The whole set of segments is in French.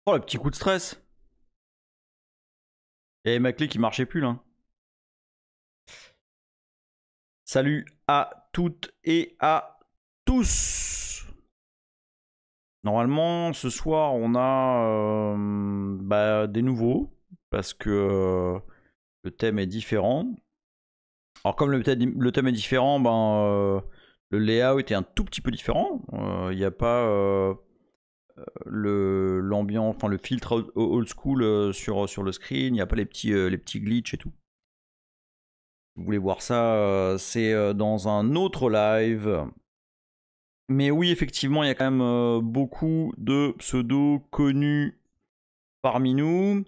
Oh, le petit coup de stress. Il y avait ma clé qui marchait plus là. Salut à toutes et à tous. Normalement, ce soir, on a des nouveaux parce que le thème est différent. Alors, comme le thème est différent, le layout est un tout petit peu différent. Il n'y a pas l'ambiance, enfin le filtre old school sur le screen. Il n'y a pas les petits glitches et tout. Vous voulez voir ça, c'est dans un autre live. Mais oui, effectivement, il y a quand même beaucoup de pseudos connus parmi nous.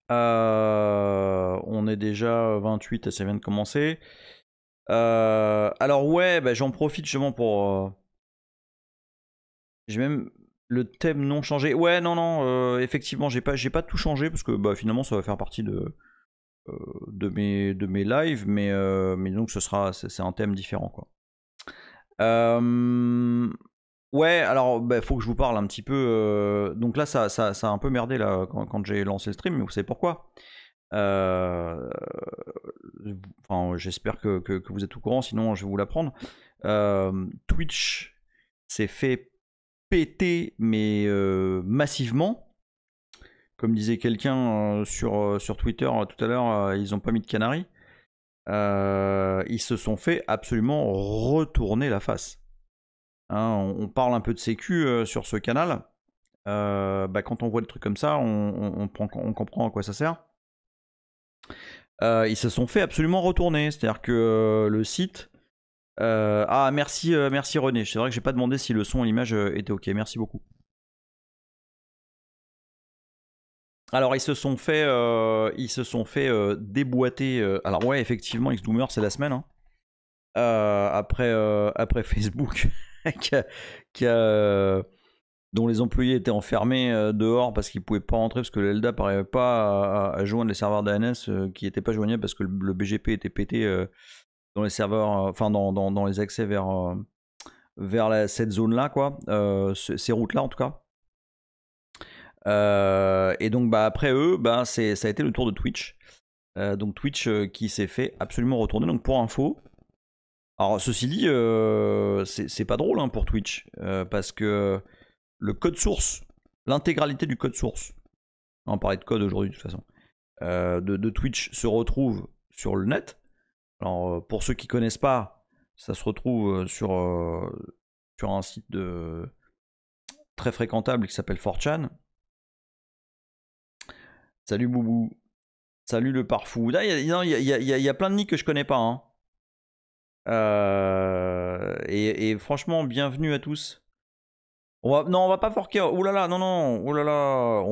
On est déjà 28 et ça vient de commencer. Alors ouais, j'en profite justement pour... j'ai même le thème non changé. Ouais, non, effectivement, j'ai pas tout changé parce que finalement ça va faire partie de mes lives, mais donc c'est un thème différent quoi. Ouais, alors faut que je vous parle un petit peu. Donc là, ça a un peu merdé là quand j'ai lancé le stream, mais vous savez pourquoi. Enfin, j'espère que vous êtes au courant, sinon je vais vous l'apprendre. Twitch s'est fait péter, mais massivement. Comme disait quelqu'un sur Twitter tout à l'heure, ils ont pas mis de canari. Ils se sont fait absolument retourner la face. Hein, on parle un peu de sécu sur ce canal. Quand on voit des trucs comme ça, on comprend à quoi ça sert. Ils se sont fait absolument retourner. C'est-à-dire que le site... merci René. C'est vrai que j'ai pas demandé si le son et l'image étaient ok. Merci beaucoup. Alors ils se sont fait déboîter. Alors ouais, effectivement, Xdoomer c'est la semaine. Hein. Après Facebook dont les employés étaient enfermés dehors parce qu'ils pouvaient pas rentrer parce que l'Elda n'arrivait pas à joindre les serveurs d'ANS qui n'étaient pas joignables parce que le BGP était pété dans les serveurs, enfin dans les accès vers cette zone là quoi, ces routes là en tout cas. Et donc après eux, ça a été le tour de Twitch. Donc Twitch qui s'est fait absolument retourner. Donc pour info, alors ceci dit, c'est pas drôle hein, pour Twitch parce que le code source, l'intégralité du code source, on parlait de code aujourd'hui de toute façon, de Twitch se retrouve sur le net. Alors pour ceux qui connaissent pas, ça se retrouve sur un site très fréquentable qui s'appelle 4chan. Salut Boubou. Salut le Parfou. Il y a plein de nicks que je connais pas. Hein. Et franchement, bienvenue à tous. Non, on va pas forquer. Oulala, non. Oulala,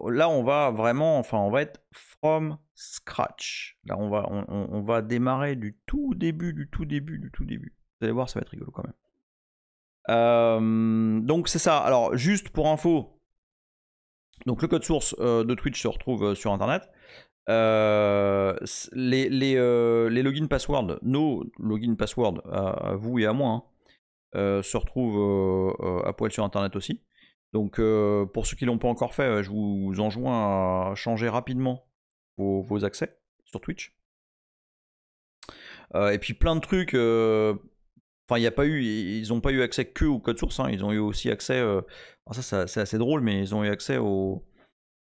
là, on va vraiment. Enfin, on va être from scratch. Là, on va démarrer du tout début. Vous allez voir, ça va être rigolo quand même. Donc, c'est ça. Alors, juste pour info. Donc, le code source de Twitch se retrouve sur Internet. Les login passwords, nos login passwords à vous et à moi, se retrouvent à poil sur Internet aussi. Donc pour ceux qui ne l'ont pas encore fait, je vous enjoins à changer rapidement vos accès sur Twitch. Et puis plein de trucs. Enfin, ils n'ont pas eu accès que au code source. Hein, ils ont eu aussi accès. Ça, c'est assez drôle, mais ils ont eu accès aux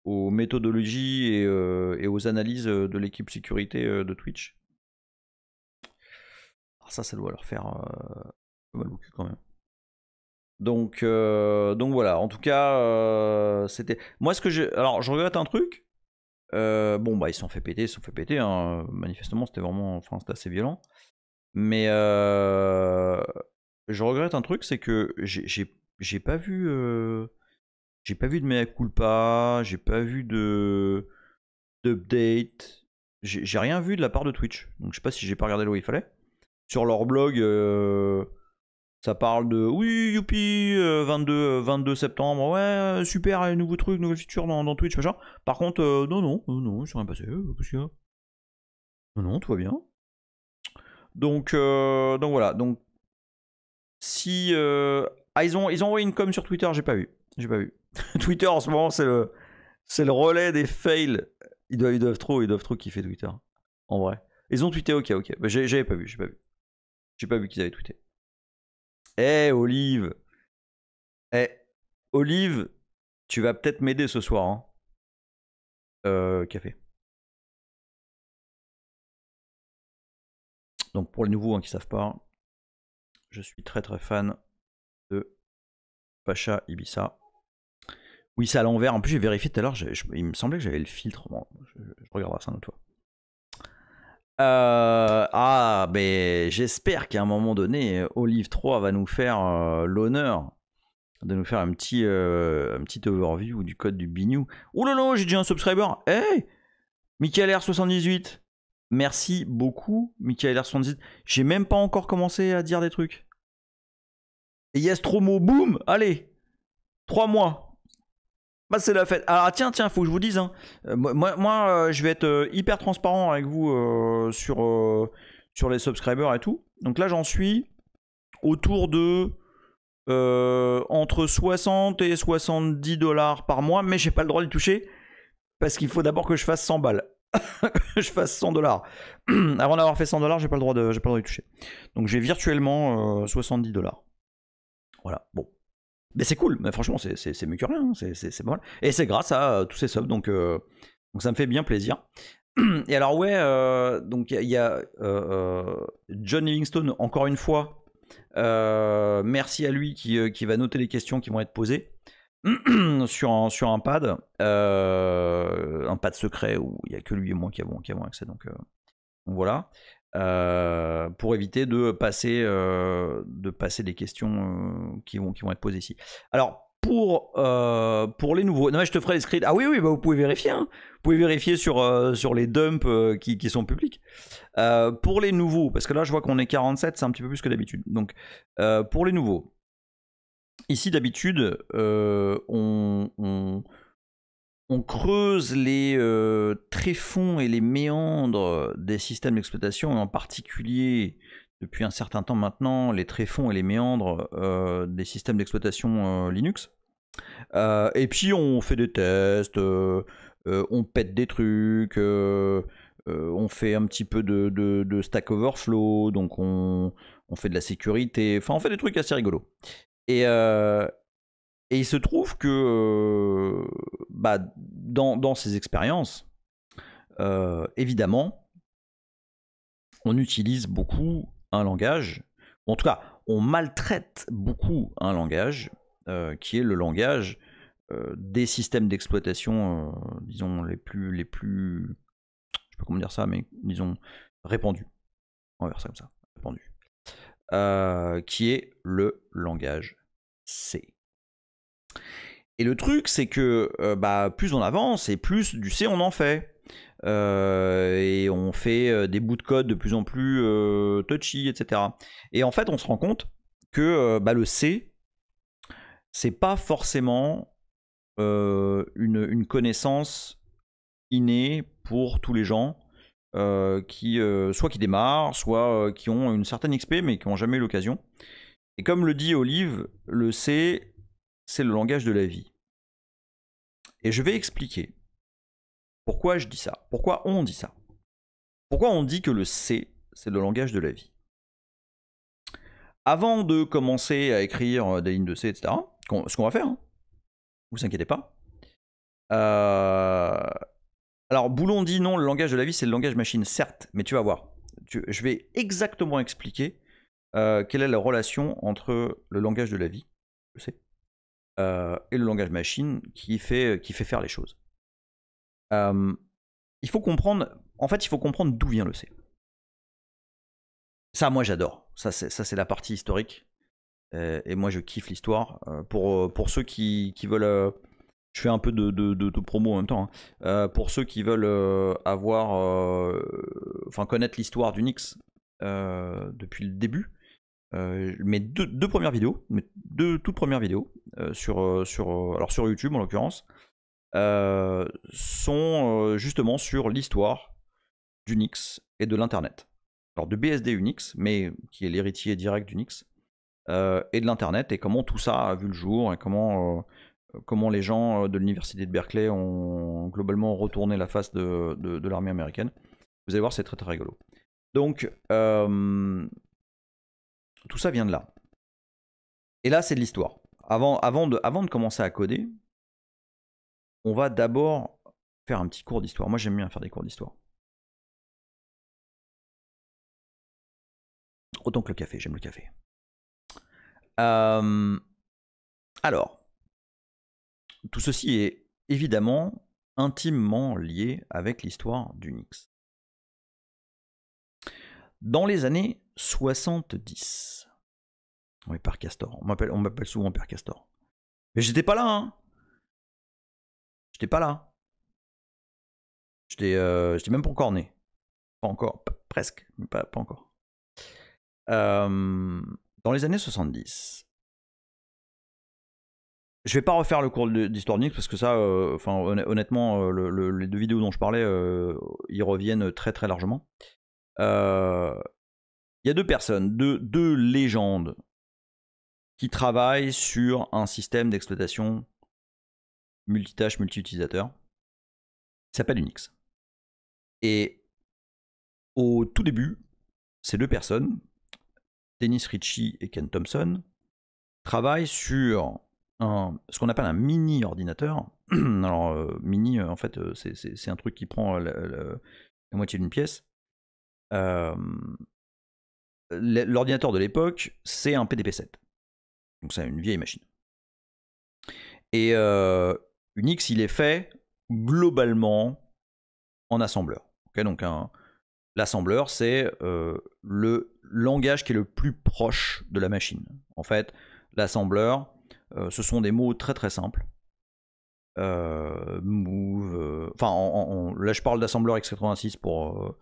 méthodologies et aux analyses de l'équipe sécurité de Twitch. Alors ça doit leur faire mal au cul quand même. Donc voilà, en tout cas, c'était... Moi, alors, je regrette un truc. Ils se sont fait péter. Hein. Manifestement, c'était vraiment... Enfin, c'était assez violent. Mais je regrette un truc, c'est que j'ai pas vu... J'ai pas vu de mea culpa, j'ai pas vu d'update. J'ai rien vu de la part de Twitch. Donc je sais pas si j'ai pas regardé là où il fallait. Sur leur blog, ça parle de oui, youpi, 22 septembre, ouais, super, nouveau truc, nouvelle feature dans Twitch, machin. Par contre, non, il s'est rien passé. Qu'est-ce qu'il y a ? Non, tout va bien. Donc voilà. Donc si ils ont envoyé une com sur Twitter, j'ai pas vu. J'ai pas vu. Twitter en ce moment, c'est le relais des fails. Ils doivent trop kiffer Twitter. En vrai. Ils ont tweeté, ok. Bah, j'avais pas vu, j'ai pas vu qu'ils avaient tweeté. Olive. Olive, tu vas peut-être m'aider ce soir, hein. Café. Donc pour les nouveaux hein, qui savent pas, je suis très fan de Pacha Ibiza. Oui, c'est à l'envers. En plus, j'ai vérifié tout à l'heure. Il me semblait que j'avais le filtre. Bon, je regarderai ça une autre fois. Mais j'espère qu'à un moment donné, Olive 3 va nous faire l'honneur de nous faire un petit overview du code du Bignou. Oh là là, j'ai déjà un subscriber. Hey, Michael R78. Merci beaucoup, Michael R78. J'ai même pas encore commencé à dire des trucs. Et Yastromo, boum, allez, 3 mois. Bah, c'est la fête. Alors tiens, faut que je vous dise, hein. Moi je vais être hyper transparent avec vous sur les subscribers et tout. Donc là, j'en suis autour de entre 60 et 70 $, par mois, mais j'ai pas le droit de les toucher parce qu'il faut d'abord que je fasse 100 balles. Que je fasse 100 $. Avant d'avoir fait 100 $, j'ai pas le droit de y toucher. Donc j'ai virtuellement 70 $. Voilà, bon. Mais c'est cool, mais franchement, c'est mieux que rien, hein. C'est pas mal. Et c'est grâce à tous ces subs, donc ça me fait bien plaisir. Et alors, ouais, donc il y a John Livingstone, encore une fois. Merci à lui qui va noter les questions qui vont être posées sur un pad. Un pad secret où il n'y a que lui et moi qui avons accès, donc voilà. Pour éviter de passer des questions qui vont être posées ici. Alors pour les nouveaux, non, je te ferai les screens. Ah oui, bah, vous pouvez vérifier, hein. Vous pouvez vérifier sur les dumps qui sont publics. Pour les nouveaux, parce que là je vois qu'on est 47, c'est un petit peu plus que d'habitude. Donc pour les nouveaux, ici d'habitude on creuse les tréfonds et les méandres des systèmes d'exploitation, et en particulier, depuis un certain temps maintenant, les tréfonds et les méandres des systèmes d'exploitation Linux. Et puis on fait des tests, on pète des trucs, on fait un petit peu de Stack Overflow, donc on fait de la sécurité, enfin on fait des trucs assez rigolos. Et il se trouve que dans ces expériences, évidemment, on utilise beaucoup un langage, ou en tout cas, on maltraite beaucoup un langage, qui est le langage des systèmes d'exploitation, disons, les plus, je sais pas comment dire ça, mais disons, répandus. On va faire ça comme ça, répandus. Qui est le langage C. Et le truc, c'est que plus on avance et plus du C on en fait. Et on fait des bouts de code de plus en plus touchy, etc. Et en fait, on se rend compte que le C, c'est pas forcément une connaissance innée pour tous les gens qui soit qui démarrent, soit qui ont une certaine XP mais qui n'ont jamais eu l'occasion. Et comme le dit Olive, le C, c'est le langage de la vie. Et je vais expliquer pourquoi je dis ça. Pourquoi on dit ça. Pourquoi on dit que le C, c'est le langage de la vie. Avant de commencer à écrire des lignes de C, etc., ce qu'on va faire, hein, vous inquiétez pas. Alors, Boulon dit non, le langage de la vie, c'est le langage machine, certes, mais tu vas voir. Je vais exactement expliquer quelle est la relation entre le langage de la vie, le C, et le langage machine qui fait faire les choses. Il faut comprendre d'où vient le C. Ça, moi, j'adore. Ça, c'est la partie historique. Et moi, je kiffe l'histoire. Pour ceux qui veulent... je fais un peu de promo en même temps. Hein. Pour ceux qui veulent connaître l'histoire d'Unix depuis le début, mes deux toutes premières vidéos sur YouTube en l'occurrence, sont justement sur l'histoire d'Unix et de l'Internet. Alors de BSD Unix, mais qui est l'héritier direct d'Unix, et de l'Internet, et comment tout ça a vu le jour, et comment comment les gens de l'université de Berkeley ont globalement retourné la face de l'armée américaine. Vous allez voir, c'est très très rigolo. Donc, tout ça vient de là. Et là, c'est de l'histoire. Avant de commencer à coder, on va d'abord faire un petit cours d'histoire. Moi, j'aime bien faire des cours d'histoire. Autant que le café, j'aime le café. Alors, tout ceci est évidemment intimement lié avec l'histoire d'Unix. Dans les années 70, oui, Père Castor, on m'appelle souvent Père Castor. Mais j'étais pas là, hein. J'étais pas là. J'étais même pas encore né. Pas encore, presque, mais pas encore. Dans les années 70, je vais pas refaire le cours d'histoire d'Unix parce que ça, honnêtement, les 2 vidéos dont je parlais, y reviennent très très largement. Il y a 2 personnes, 2 légendes qui travaillent sur un système d'exploitation multitâche, multi-utilisateur qui s'appelle Unix. Et au tout début, ces 2 personnes, Dennis Ritchie et Ken Thompson, travaillent sur ce qu'on appelle un mini ordinateur. Alors, mini, en fait, c'est un truc qui prend la moitié d'une pièce. L'ordinateur de l'époque, c'est un PDP-7. Donc, c'est une vieille machine. Et Unix, il est fait globalement en assembleur. Okay, donc, l'assembleur, c'est le langage qui est le plus proche de la machine. En fait, l'assembleur, ce sont des mots très très simples. Move. Là, je parle d'assembleur x86 pour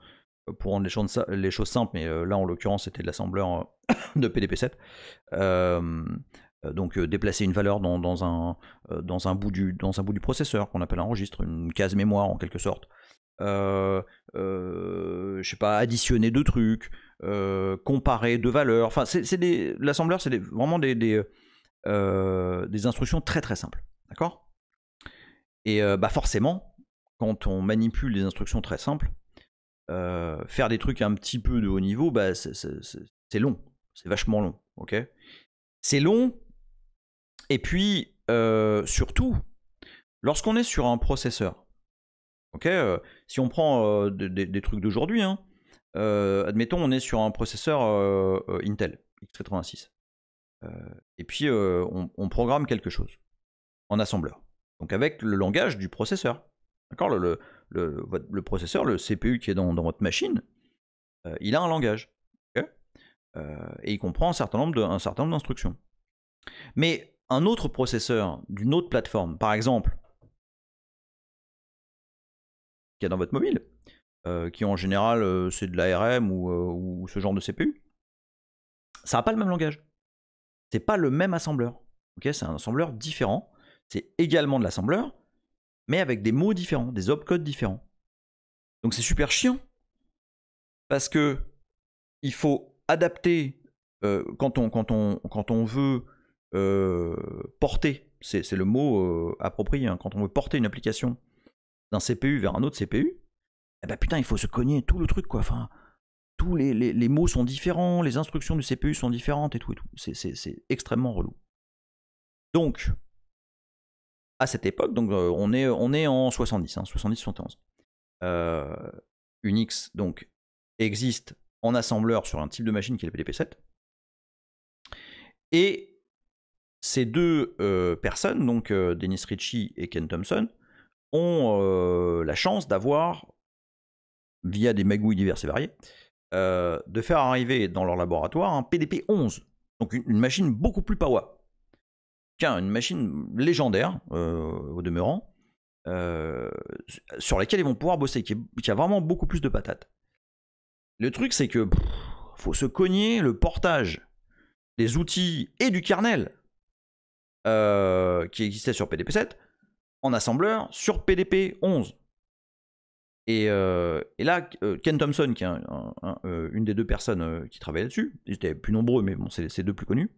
rendre les choses simples, mais là, en l'occurrence, c'était de l'assembleur de PDP-7. Donc, déplacer une valeur dans un bout du processeur qu'on appelle un registre, une case mémoire en quelque sorte. Je sais pas, additionner 2 trucs, comparer 2 valeurs. Enfin, l'assembleur, c'est vraiment des instructions très très simples, d'accord. Et forcément, quand on manipule des instructions très simples, faire des trucs un petit peu de haut niveau, c'est long, c'est vachement long, ok. C'est long, et puis surtout, lorsqu'on est sur un processeur, ok, si on prend des trucs d'aujourd'hui, hein, admettons on est sur un processeur Intel x86, et puis on programme quelque chose en assembleur, donc avec le langage du processeur, d'accord. Le processeur, le CPU qui est dans votre machine, il a un langage, okay, et il comprend un certain nombre d'instructions. Mais un autre processeur d'une autre plateforme, par exemple, qu'il y a dans votre mobile, qui en général c'est de l'ARM ou ce genre de CPU, ça n'a pas le même langage. C'est pas le même assembleur. Okay, c'est un assembleur différent. C'est également de l'assembleur, mais avec des mots différents, des opcodes différents. Donc c'est super chiant, parce que il faut adapter quand on veut porter, c'est le mot approprié, hein, quand on veut porter une application d'un CPU vers un autre CPU, eh ben putain, il faut se cogner tout le truc, quoi. Enfin, tous les mots sont différents, les instructions du CPU sont différentes et tout. C'est extrêmement relou. Donc, à cette époque, donc on est en 70, hein, 70-71. Unix donc existe en assembleur sur un type de machine qui est le PDP-7. Et ces 2 personnes, donc Dennis Ritchie et Ken Thompson, ont la chance d'avoir, via des magouilles divers et variés, de faire arriver dans leur laboratoire un PDP-11, donc une machine beaucoup plus power. Une machine légendaire, au demeurant, sur laquelle ils vont pouvoir bosser, qui a vraiment beaucoup plus de patates. Le truc, c'est que faut se cogner le portage des outils et du kernel qui existait sur PDP-7 en assembleur sur PDP-11. Et là, Ken Thompson, qui est une des 2 personnes qui travaillait là-dessus, ils étaient plus nombreux, mais bon, c'est les 2 plus connus,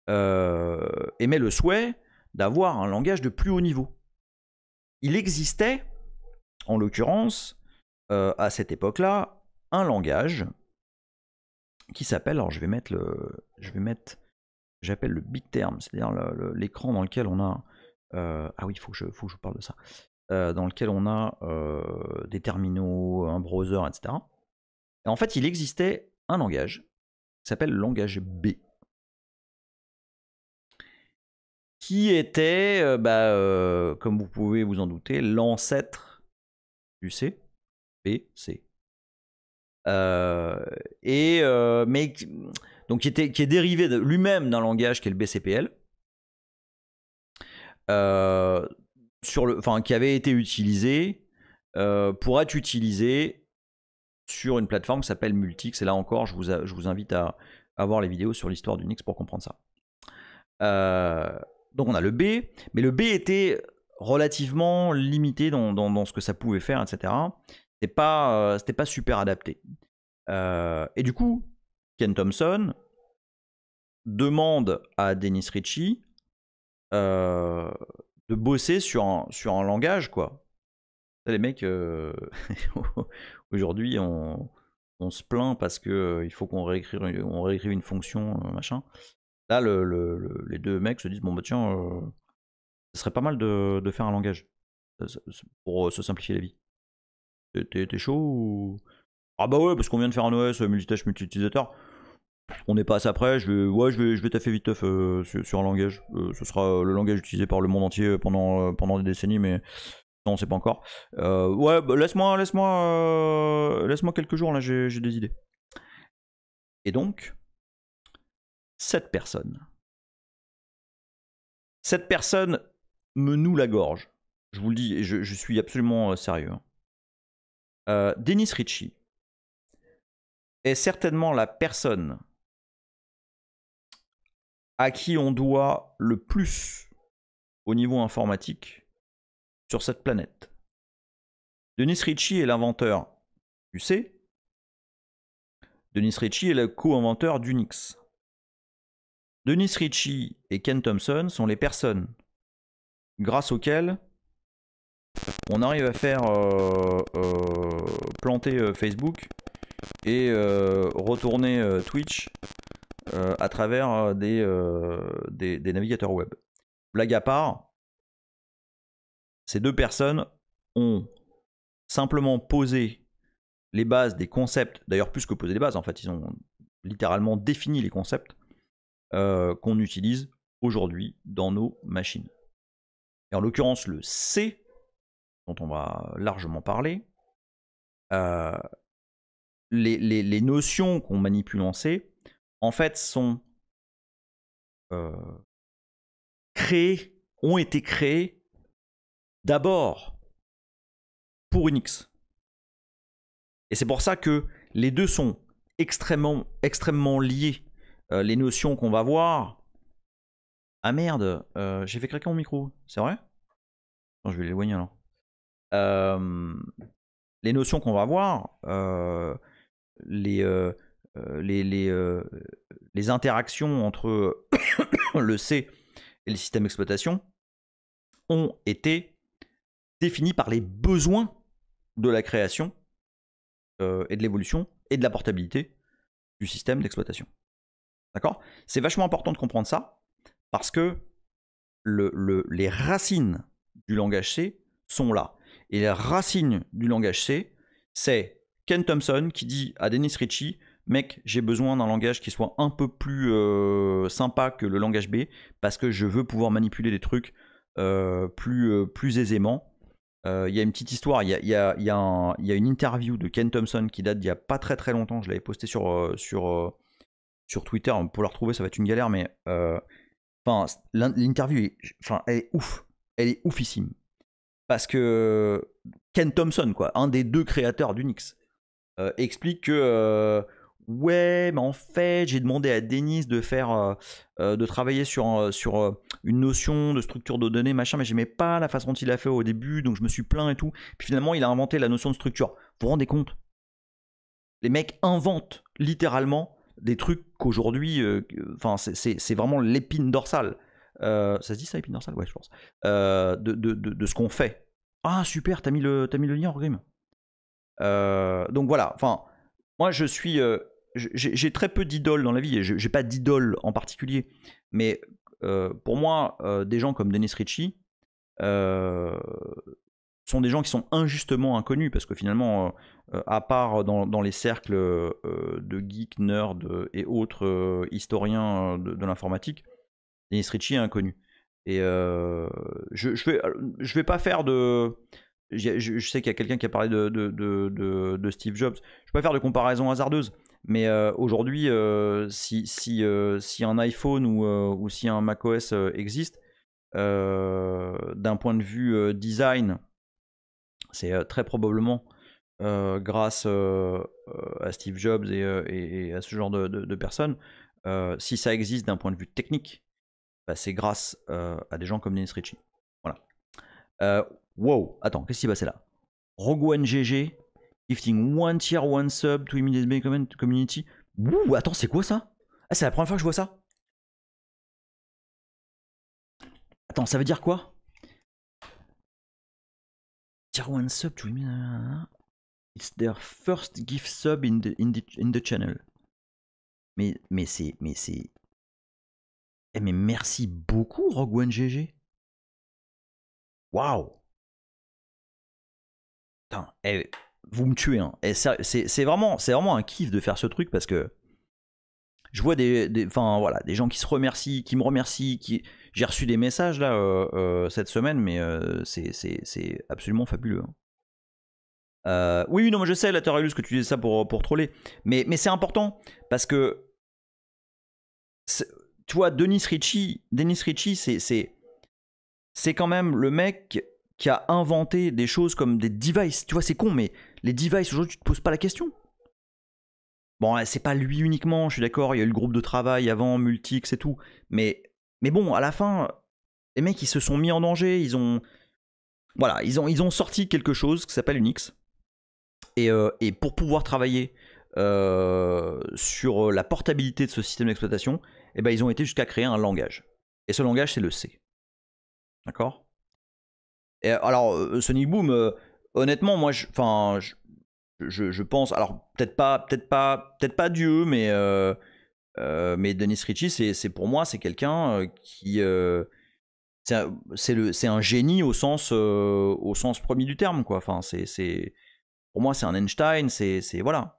émet le souhait d'avoir un langage de plus haut niveau. Il existait, en l'occurrence, à cette époque-là, un langage qui s'appelle, alors j'appelle le big term, c'est-à-dire l'écran dans lequel on a, ah oui, il faut que je vous parle de ça, dans lequel on a des terminaux, un browser, etc. Et en fait, il existait un langage qui s'appelle le langage B, qui était, comme vous pouvez vous en douter, l'ancêtre du C, B, C. Mais donc qui est dérivé lui-même d'un langage qui est le BCPL, qui avait été utilisé pour être utilisé sur une plateforme qui s'appelle Multix. Et là encore, je vous invite à voir les vidéos sur l'histoire d'Unix pour comprendre ça. Donc on a le B, mais le B était relativement limité dans ce que ça pouvait faire, etc. C'était pas super adapté. Et du coup, Ken Thompson demande à Dennis Ritchie de bosser sur un langage, quoi. Les mecs, aujourd'hui, on se plaint parce que il faut qu'on réécrive une fonction, machin. Là, les deux mecs se disent, bon bah tiens, ce serait pas mal de faire un langage pour se simplifier la vie. T'es chaud ou... Ah bah ouais, parce qu'on vient de faire un OS multitâche multi-utilisateur. On n'est pas assez après, je vais taffer vite sur un langage. Ce sera le langage utilisé par le monde entier pendant des décennies, mais non, on sait pas encore. Ouais, bah, laisse-moi quelques jours, là j'ai des idées. Et donc, cette personne me noue la gorge. Je vous le dis, et je suis absolument sérieux. Dennis Ritchie est certainement la personne à qui on doit le plus au niveau informatique sur cette planète. Dennis Ritchie est l'inventeur du C. Dennis Ritchie est le co-inventeur d'Unix. Dennis Ritchie et Ken Thompson sont les personnes grâce auxquelles on arrive à faire planter Facebook et retourner Twitch à travers des navigateurs web. Blague à part, ces deux personnes ont simplement posé les bases des concepts, d'ailleurs plus que poser les bases, en fait, ils ont littéralement défini les concepts qu'on utilise aujourd'hui dans nos machines. Et en l'occurrence, le C, dont on va largement parler, les notions qu'on manipule en C, en fait, ont été créées d'abord pour Unix. Et c'est pour ça que les deux sont extrêmement liés. Les notions qu'on va voir... Ah merde, j'ai fait craquer mon micro, c'est vrai? Non, je vais l'éloigner alors. Les notions qu'on va voir, les interactions entre le C et le système d'exploitation ont été définies par les besoins de la création et de l'évolution et de la portabilité du système d'exploitation. D'accord? C'est vachement important de comprendre ça parce que les racines du langage C sont là. Et les racines du langage C, c'est Ken Thompson qui dit à Dennis Ritchie, mec, j'ai besoin d'un langage qui soit un peu plus sympa que le langage B parce que je veux pouvoir manipuler des trucs plus aisément. Il y a une petite histoire, il y a une interview de Ken Thompson qui date d'il n'y a pas très longtemps, je l'avais posté sur Twitter, pour la retrouver ça va être une galère, mais l'interview elle est ouf, elle est oufissime. Parce que Ken Thompson, quoi, un des deux créateurs d'Unix, explique que ouais, mais en fait, j'ai demandé à Dennis de travailler sur une notion de structure de données, machin, mais j'aimais pas la façon dont il a fait au début, donc je me suis plaint et tout. Puis finalement, il a inventé la notion de structure. Vous vous rendez compte? Les mecs inventent littéralement des trucs qu'aujourd'hui, c'est vraiment l'épine dorsale. ça se dit ça, épine dorsale? Ouais, je pense. De ce qu'on fait. Ah, super, t'as mis le lien, Orgrim. Donc voilà, enfin, moi je suis... j'ai très peu d'idoles dans la vie, et j'ai pas d'idole en particulier. Mais pour moi, des gens comme Dennis Ritchie sont des gens qui sont injustement inconnus, parce que finalement, à part dans les cercles de geeks, nerds et autres historiens de l'informatique, Dennis Ritchie est inconnu. Et je vais pas faire de... Je sais qu'il y a quelqu'un qui a parlé de Steve Jobs. Je ne vais pas faire de comparaison hasardeuse, mais aujourd'hui, si un iPhone ou si un macOS existe, d'un point de vue design, c'est très probablement grâce à Steve Jobs et à ce genre de personnes. Si ça existe d'un point de vue technique, bah, c'est grâce à des gens comme Dennis Ritchie. Voilà. Wow, attends, qu'est-ce qui s'est passé là? Rogue One GG, gifting one tier, one sub to immediate community. Ouh, attends, c'est quoi ça? Ah, c'est la première fois que je vois ça. Attends, ça veut dire quoi? Tier one sub to immediate... It's their first gift sub in the channel. Mais c'est... Eh, mais merci beaucoup, Rogue One GG. Waouh. Putain, vous me tuez. Hein. C'est vraiment un kiff de faire ce truc, parce que je vois des gens qui se remercient, qui me remercient. J'ai reçu des messages là cette semaine, mais c'est absolument fabuleux. Hein. Oui, non, mais je sais, la Terrarius, que tu disais ça pour troller. Mais c'est important, parce que tu vois, Dennis Ritchie, c'est quand même le mec qui a inventé des choses comme des devices. Tu vois, c'est con, mais les devices, aujourd'hui, tu te poses pas la question. Bon, c'est pas lui uniquement, je suis d'accord, il y a eu le groupe de travail avant, Multix et tout. Mais bon, à la fin, les mecs, ils se sont mis en danger, ils ont sorti quelque chose qui s'appelle Unix. Et pour pouvoir travailler sur la portabilité de ce système d'exploitation, eh ben, ils ont été jusqu'à créer un langage. Et ce langage, c'est le C. D'accord? Et alors, Sonic Boom, honnêtement, moi, je pense, alors peut-être pas Dieu, mais Dennis Ritchie, c'est pour moi, c'est quelqu'un qui... c'est un génie au sens premier du terme, quoi. Enfin, pour moi, c'est un Einstein, c'est voilà.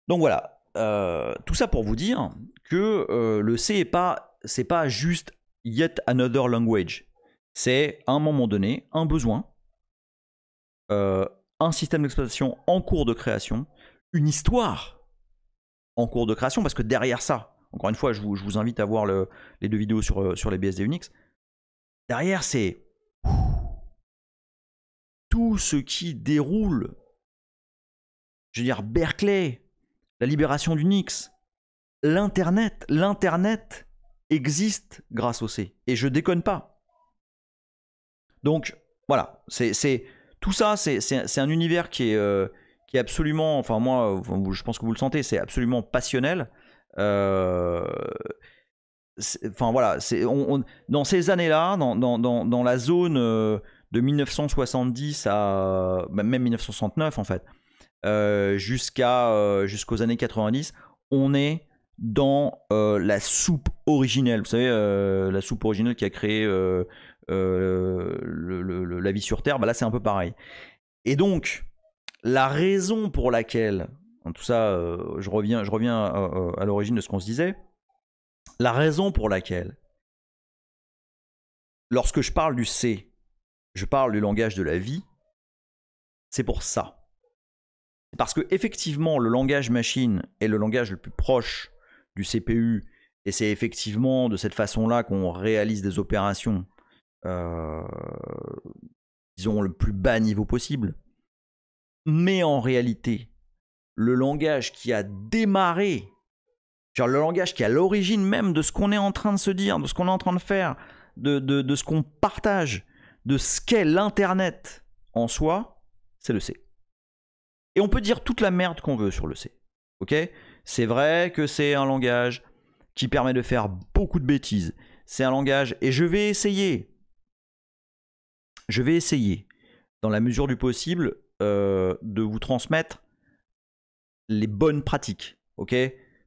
Donc voilà, tout ça pour vous dire que le C c'est pas juste yet another language. C'est à un moment donné un besoin, un système d'exploitation en cours de création, une histoire en cours de création, parce que derrière ça, encore une fois, je vous invite à voir les 2 vidéos sur les BSD Unix. Derrière, c'est tout ce qui déroule. Je veux dire, Berkeley, la libération d'Unix, l'Internet existe grâce au C. Et je déconne pas. Donc, voilà, tout ça, c'est un univers qui est absolument, enfin moi, je pense que vous le sentez, c'est absolument passionnel. Enfin voilà, dans ces années-là, dans la zone de 1970 à même 1969 en fait, jusqu'aux années 90, on est dans la soupe originelle. Vous savez, la soupe originelle qui a créé la vie sur Terre, bah là c'est un peu pareil. Et donc, la raison pour laquelle, tout ça, je reviens à l'origine de ce qu'on se disait, la raison pour laquelle, lorsque je parle du C, je parle du langage de la vie, c'est pour ça. Parce que effectivement, le langage machine est le langage le plus proche du CPU, et c'est effectivement de cette façon-là qu'on réalise des opérations, disons, le plus bas niveau possible. Mais en réalité, le langage qui a démarré, genre le langage qui est à l'origine même de ce qu'on est en train de se dire, de ce qu'on est en train de faire, de ce qu'on partage, de ce qu'est l'Internet en soi, c'est le C. Et on peut dire toute la merde qu'on veut sur le C. Ok ? C'est vrai que c'est un langage qui permet de faire beaucoup de bêtises. c'est un langage, et je vais essayer, dans la mesure du possible, de vous transmettre les bonnes pratiques, ok?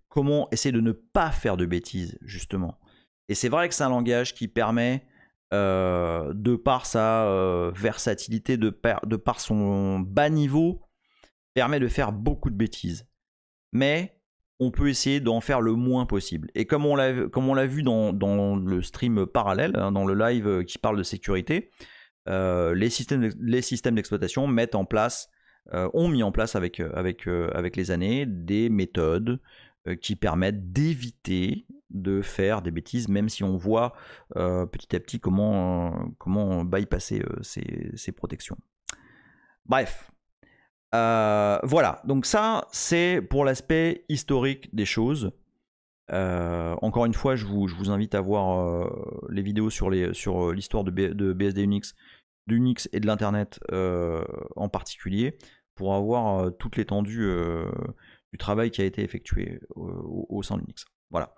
Comment essayer de ne pas faire de bêtises, justement. Et c'est vrai que c'est un langage qui permet, de par sa versatilité, de par son bas niveau, permet de faire beaucoup de bêtises. Mais on peut essayer d'en faire le moins possible. Et comme on l'a vu dans le stream parallèle, hein, dans le live qui parle de sécurité, les systèmes d'exploitation ont mis en place avec les années des méthodes qui permettent d'éviter de faire des bêtises, même si on voit petit à petit comment bypasser ces protections. Bref. Voilà, donc ça c'est pour l'aspect historique des choses. Encore une fois, je vous invite à voir les vidéos sur l'histoire de BSD Unix, d'Unix et de l'Internet en particulier, pour avoir toute l'étendue du travail qui a été effectué au sein d'Unix. Voilà.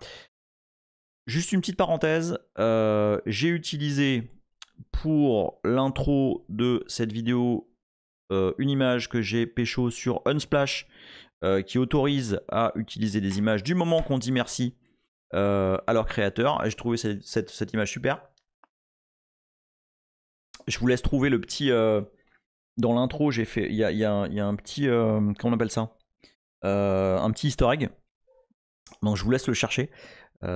Juste une petite parenthèse, j'ai utilisé pour l'intro de cette vidéo une image que j'ai pécho sur Unsplash qui autorise à utiliser des images du moment qu'on dit merci à leur créateur. J'ai trouvé cette image super. Je vous laisse trouver le petit... dans l'intro, j'ai fait... Il y a un petit... comment on appelle ça, un petit easter egg. Donc je vous laisse le chercher.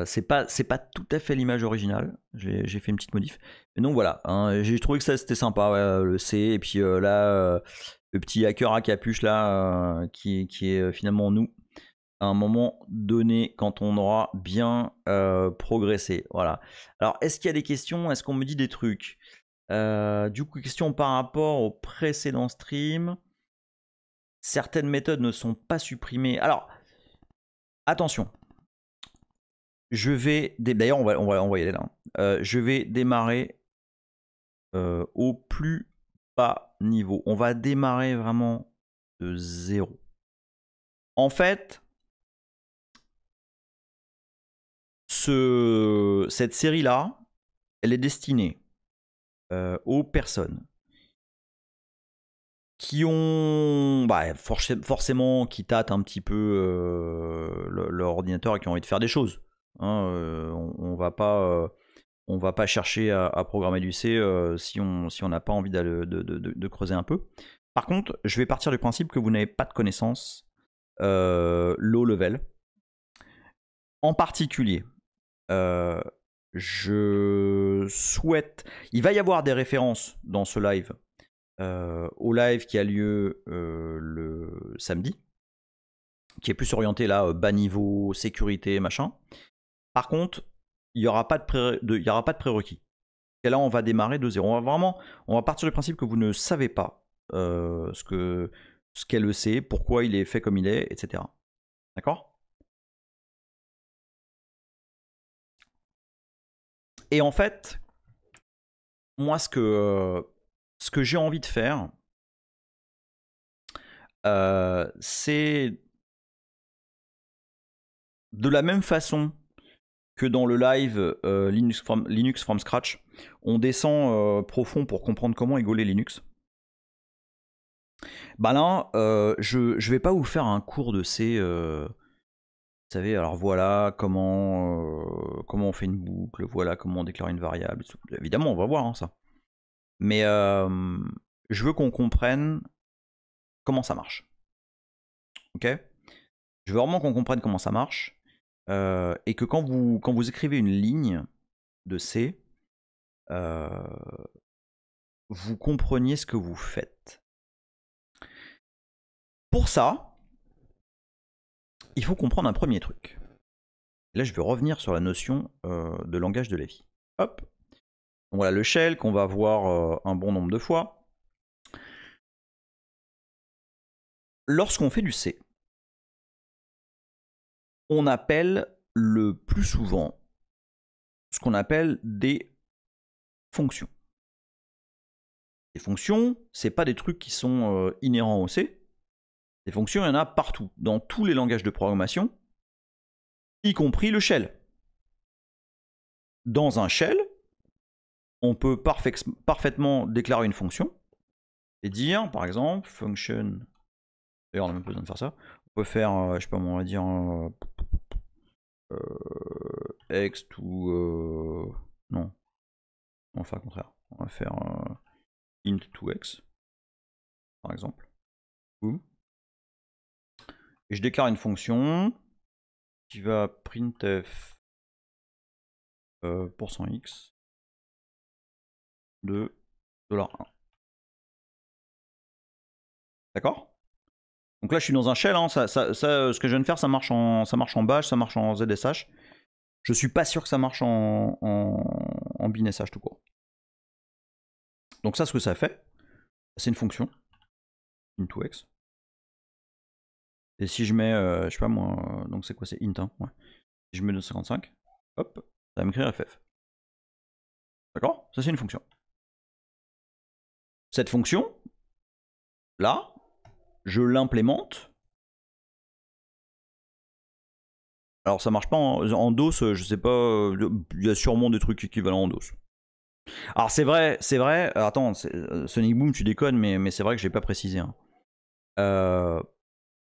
C'est pas tout à fait l'image originale. J'ai fait une petite modif. Mais donc voilà, hein, j'ai trouvé que ça c'était sympa, le C. Et puis là, le petit hacker à capuche là, qui est finalement nous, à un moment donné, quand on aura bien progressé. Voilà. Alors, est-ce qu'il y a des questions? Est-ce qu'on me dit des trucs? Du coup, question par rapport au précédent stream. Certaines méthodes ne sont pas supprimées. Alors, attention. Je vais... D'ailleurs, on va y aller là. Je vais démarrer au plus bas niveau. On va démarrer vraiment de 0. En fait, cette série-là, elle est destinée aux personnes qui ont forcément qui tâtent un petit peu leur ordinateur et qui ont envie de faire des choses. Hein, on va pas chercher à programmer du C si on n'a pas envie de creuser un peu. Par contre, je vais partir du principe que vous n'avez pas de connaissances low level. En particulier, je souhaite... Il va y avoir des références dans ce live au live qui a lieu le samedi, qui est plus orienté là, bas niveau, sécurité, machin. Par contre, il n'y aura pas de prérequis. Et là, on va démarrer de 0. On va partir du principe que vous ne savez pas ce qu'est le C, pourquoi il est fait comme il est, etc. D'accord ? Et en fait, moi, ce que j'ai envie de faire, c'est de la même façon que dans le live Linux from Scratch, on descend profond pour comprendre comment égoler Linux. Bah là, je vais pas vous faire un cours de C. Vous savez, alors voilà comment on fait une boucle, voilà comment on déclare une variable. Évidemment, on va voir hein, ça. Mais je veux qu'on comprenne comment ça marche. Ok ? Je veux vraiment qu'on comprenne comment ça marche. Et que quand vous écrivez une ligne de C, vous compreniez ce que vous faites. Pour ça, il faut comprendre un premier truc. Là, je vais revenir sur la notion de langage de Lévy. Hop. Donc voilà le shell qu'on va voir un bon nombre de fois. Lorsqu'on fait du C, on appelle le plus souvent ce qu'on appelle des fonctions. Les fonctions, c'est pas des trucs qui sont inhérents au C. Les fonctions, il y en a partout, dans tous les langages de programmation, y compris le shell. dans un shell, on peut parfaitement déclarer une fonction et dire, par exemple, function. D'ailleurs, on n'a même pas besoin de faire ça. On peut faire, je sais pas, on va dire x to. Non. On va faire le contraire. On va faire int to x, par exemple. Boom. Et je déclare une fonction qui va printf %x de $1. D'accord? Donc là, je suis dans un shell. Hein, ce que je viens de faire, ça marche en bash, ça marche en ZSH. Je suis pas sûr que ça marche en binsh tout court. Donc ça, ce que ça fait, c'est une fonction int2x. Et si je mets, je sais pas moi, donc c'est quoi, c'est int, hein, ouais. Si je mets 255, hop, ça va m'écrire ff. D'accord? Ça, c'est une fonction. Cette fonction, là, je l'implémente. Alors ça marche pas en DOS, je sais pas, il y a sûrement des trucs équivalents en DOS. Alors c'est vrai, attends, Sonic Boom, tu déconnes, mais c'est vrai que je l'ai pas précisé. Hein.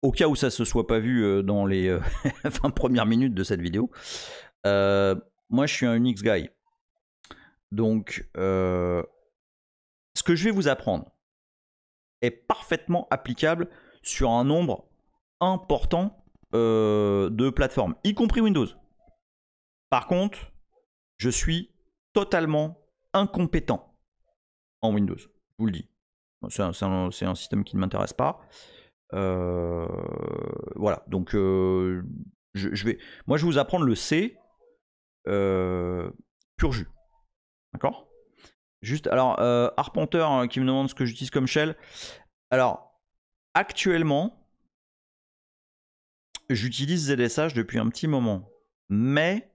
Au cas où ça se soit pas vu dans les 20 premières minutes de cette vidéo, moi je suis un Unix guy. Donc ce que je vais vous apprendre est parfaitement applicable sur un nombre important de plateformes, y compris Windows. Par contre, je suis totalement incompétent en Windows, je vous le dis. C'est un système qui ne m'intéresse pas. Voilà, donc moi je vais vous apprendre le C pur jus. D'accord? Juste, alors, Arpenteur qui me demande ce que j'utilise comme shell. Alors, actuellement, j'utilise ZSH depuis un petit moment. Mais,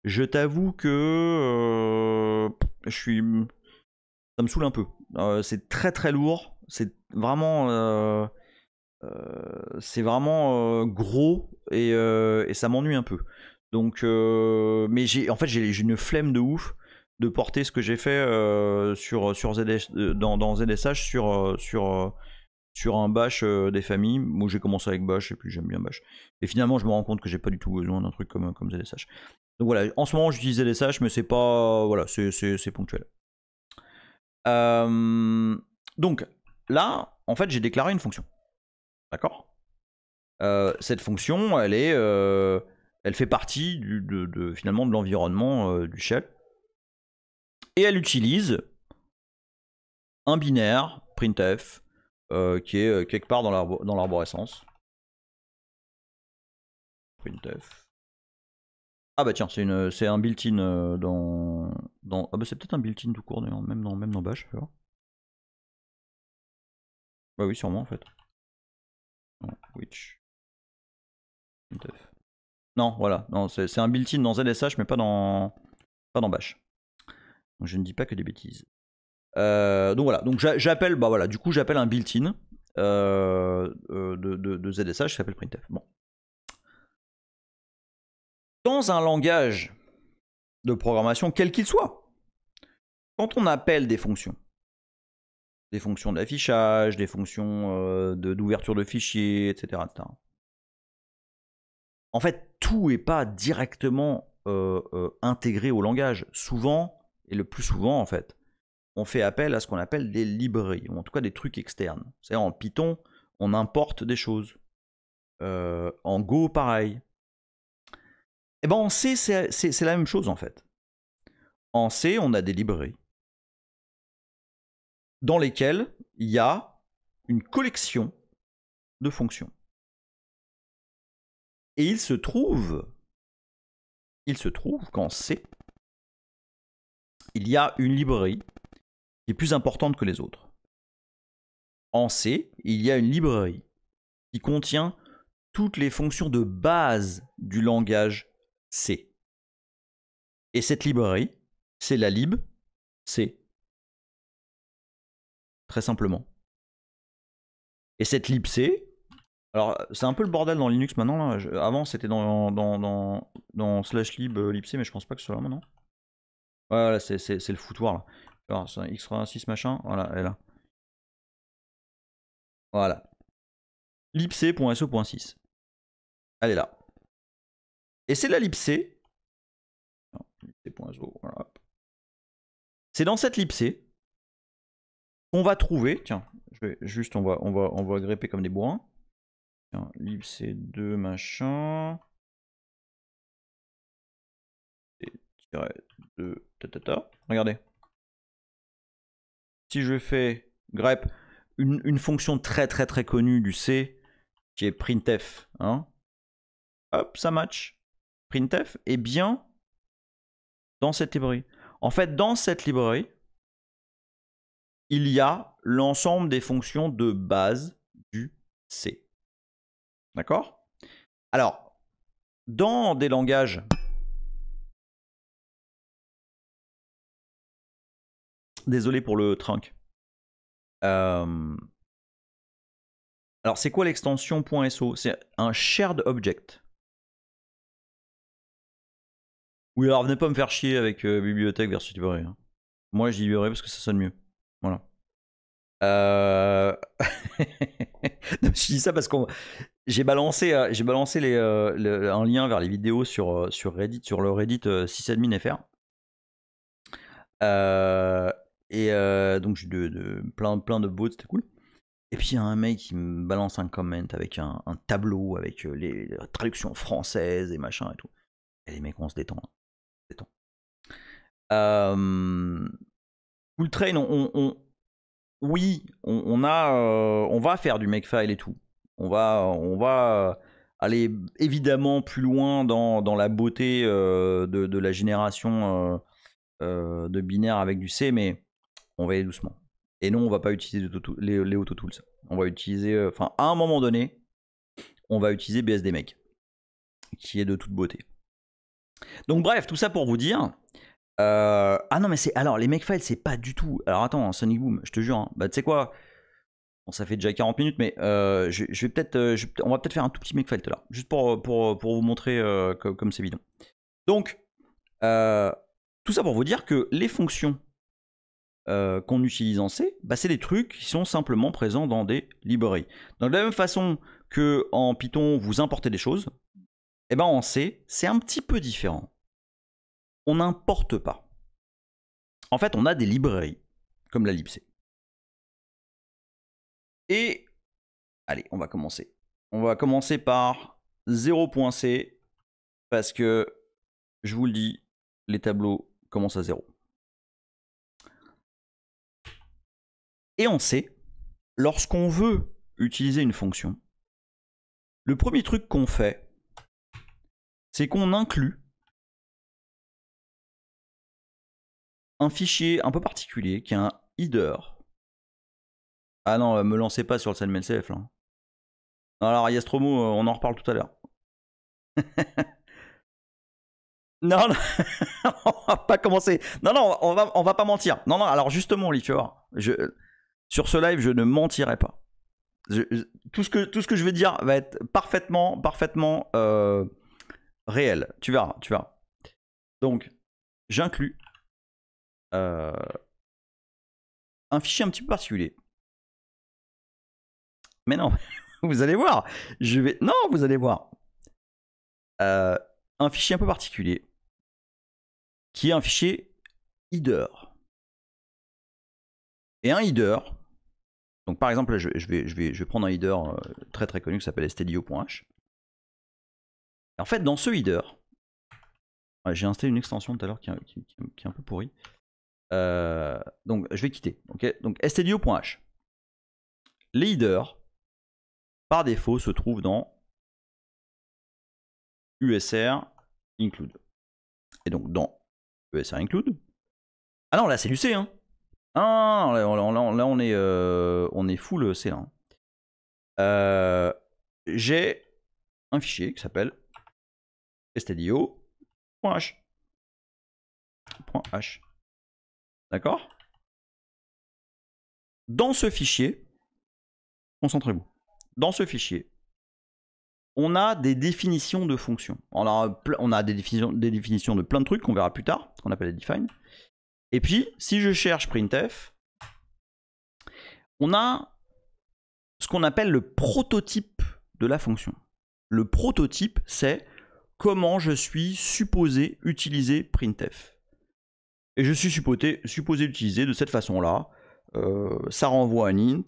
je t'avoue que ça me saoule un peu. C'est très très lourd. C'est vraiment gros et ça m'ennuie un peu. Donc, mais en fait, j'ai une flemme de ouf de porter ce que j'ai fait sur dans ZSH sur un bash des familles. Moi, j'ai commencé avec bash et puis j'aime bien bash. Et finalement, je me rends compte que j'ai pas du tout besoin d'un truc comme ZSH. Donc voilà, en ce moment, j'utilise ZSH, mais c'est pas, voilà, c'est ponctuel. Donc là, en fait, j'ai déclaré une fonction. D'accord? Cette fonction, elle fait partie finalement de l'environnement du shell. Et elle utilise un binaire, printf, qui est quelque part dans l'arborescence. Printf. Ah bah tiens, c'est un built-in dans... Ah bah c'est peut-être un built-in tout court, même dans bash. Bah oui, sûrement en fait. Non, which printf. Non, voilà, non, c'est un built-in dans ZSH, mais pas dans bash. Donc je ne dis pas que des bêtises. Donc voilà, donc j'appelle, bah voilà, du coup j'appelle un built-in de ZSH qui s'appelle printf. Bon. Dans un langage de programmation, quel qu'il soit, quand on appelle des fonctions d'affichage, des fonctions d'ouverture de fichiers, etc., etc., en fait, tout n'est pas directement intégré au langage. Souvent, et le plus souvent en fait, on fait appel à ce qu'on appelle des librairies, ou en tout cas des trucs externes. C'est-à-dire en Python, on importe des choses. En Go, pareil. Et ben en C, c'est la même chose en fait. En C, on a des librairies dans lesquelles il y a une collection de fonctions. Et il se trouve qu'en C, il y a une librairie qui est plus importante que les autres. En C, il y a une librairie qui contient toutes les fonctions de base du langage C. Et cette librairie, c'est la lib C. Très simplement. Et cette lib C, alors c'est un peu le bordel dans Linux maintenant. Là. Avant c'était dans /lib libc, mais je pense pas que ce soit là maintenant. Voilà, c'est le foutoir là. Alors, c'est un x86 machin, voilà, elle est là. Voilà. libc.so.6. Elle est là. Et c'est la libc. Voilà. C'est dans cette libc qu'on va trouver. Tiens, je vais juste, on va grepper comme des bourrins. Tiens, libc2 machin. De tatata. Regardez. Si je fais grep, une fonction très connue du C qui est printf, hein, hop, ça match. Printf est bien dans cette librairie. En fait, dans cette librairie, il y a l'ensemble des fonctions de base du C. D'accord? Alors, dans des langages désolé pour le trunk. Alors, c'est quoi l'extension .so? C'est un shared object. Oui, alors venez pas me faire chier avec bibliothèque versus librairie. Hein. Moi, je dis librairie parce que ça sonne mieux. Voilà. je dis ça parce que j'ai balancé un lien vers les vidéos sur Reddit, sur le Reddit sysadmin.fr. Donc j'ai plein de bots, c'était cool. Et puis il y a un mec qui me balance un comment avec un tableau avec les traductions françaises et machin et tout. Et les mecs, on se détend. Full Train, oui, on va faire du makefile et tout. On va aller évidemment plus loin dans la beauté de la génération de binaire avec du C, mais on va y aller doucement. Et non, on va pas utiliser les autotools. On va utiliser, enfin, à un moment donné, on va utiliser BSDMake, qui est de toute beauté. Donc bref, tout ça pour vous dire. Ah non, mais c'est. Alors, les makefiles, c'est pas du tout. Alors attends, Sonic Boom, je te jure. Hein, bah, tu sais quoi? Bon, ça fait déjà 40 minutes, mais je vais peut-être. On va peut-être faire un tout petit makefile tout à l'heure. Juste pour vous montrer comme c'est bidon. Donc, tout ça pour vous dire que les fonctions qu'on utilise en C, bah, c'est des trucs qui sont simplement présents dans des librairies. Donc, de la même façon que en Python, vous importez des choses, et ben en C, c'est un petit peu différent. On n'importe pas. En fait, on a des librairies, comme la libc. Et, allez, on va commencer. On va commencer par 0.c, parce que, je vous le dis, les tableaux commencent à 0. Et en C, lorsqu'on veut utiliser une fonction, le premier truc qu'on fait, c'est qu'on inclut un fichier un peu particulier qui est un header. Ah non, me lancez pas sur le SalemLCF là. Alors Yastromo, on en reparle tout à l'heure. Non, on va pas commencer. Non, on va pas mentir. Non, alors justement, Lee, tu vois, sur ce live, je ne mentirai pas. Tout ce que je vais dire va être parfaitement réel. Tu verras. Donc, j'inclus un fichier un petit peu particulier. Mais non, vous allez voir. Non, vous allez voir. Un fichier un peu particulier qui est un fichier header. Et un header, donc par exemple, là, je vais prendre un header très connu qui s'appelle stdio.h. En fait, dans ce header, j'ai installé une extension tout à l'heure qui est un peu pourrie. Donc je vais quitter. Okay, donc stdio.h. Les headers, par défaut, se trouvent dans USR include. Et donc dans USR include. Ah non, là c'est du C, hein. Ah, là on est full C là. J'ai un fichier qui s'appelle stdio.h. D'accord? Dans ce fichier, concentrez-vous. Dans ce fichier, on a des définitions de fonctions. On a des définitions de plein de trucs qu'on verra plus tard, ce qu'on appelle les define. Et puis, si je cherche printf, on a ce qu'on appelle le prototype de la fonction. Le prototype, c'est comment je suis supposé utiliser printf. Et je suis supposé utiliser de cette façon-là. Ça renvoie un int.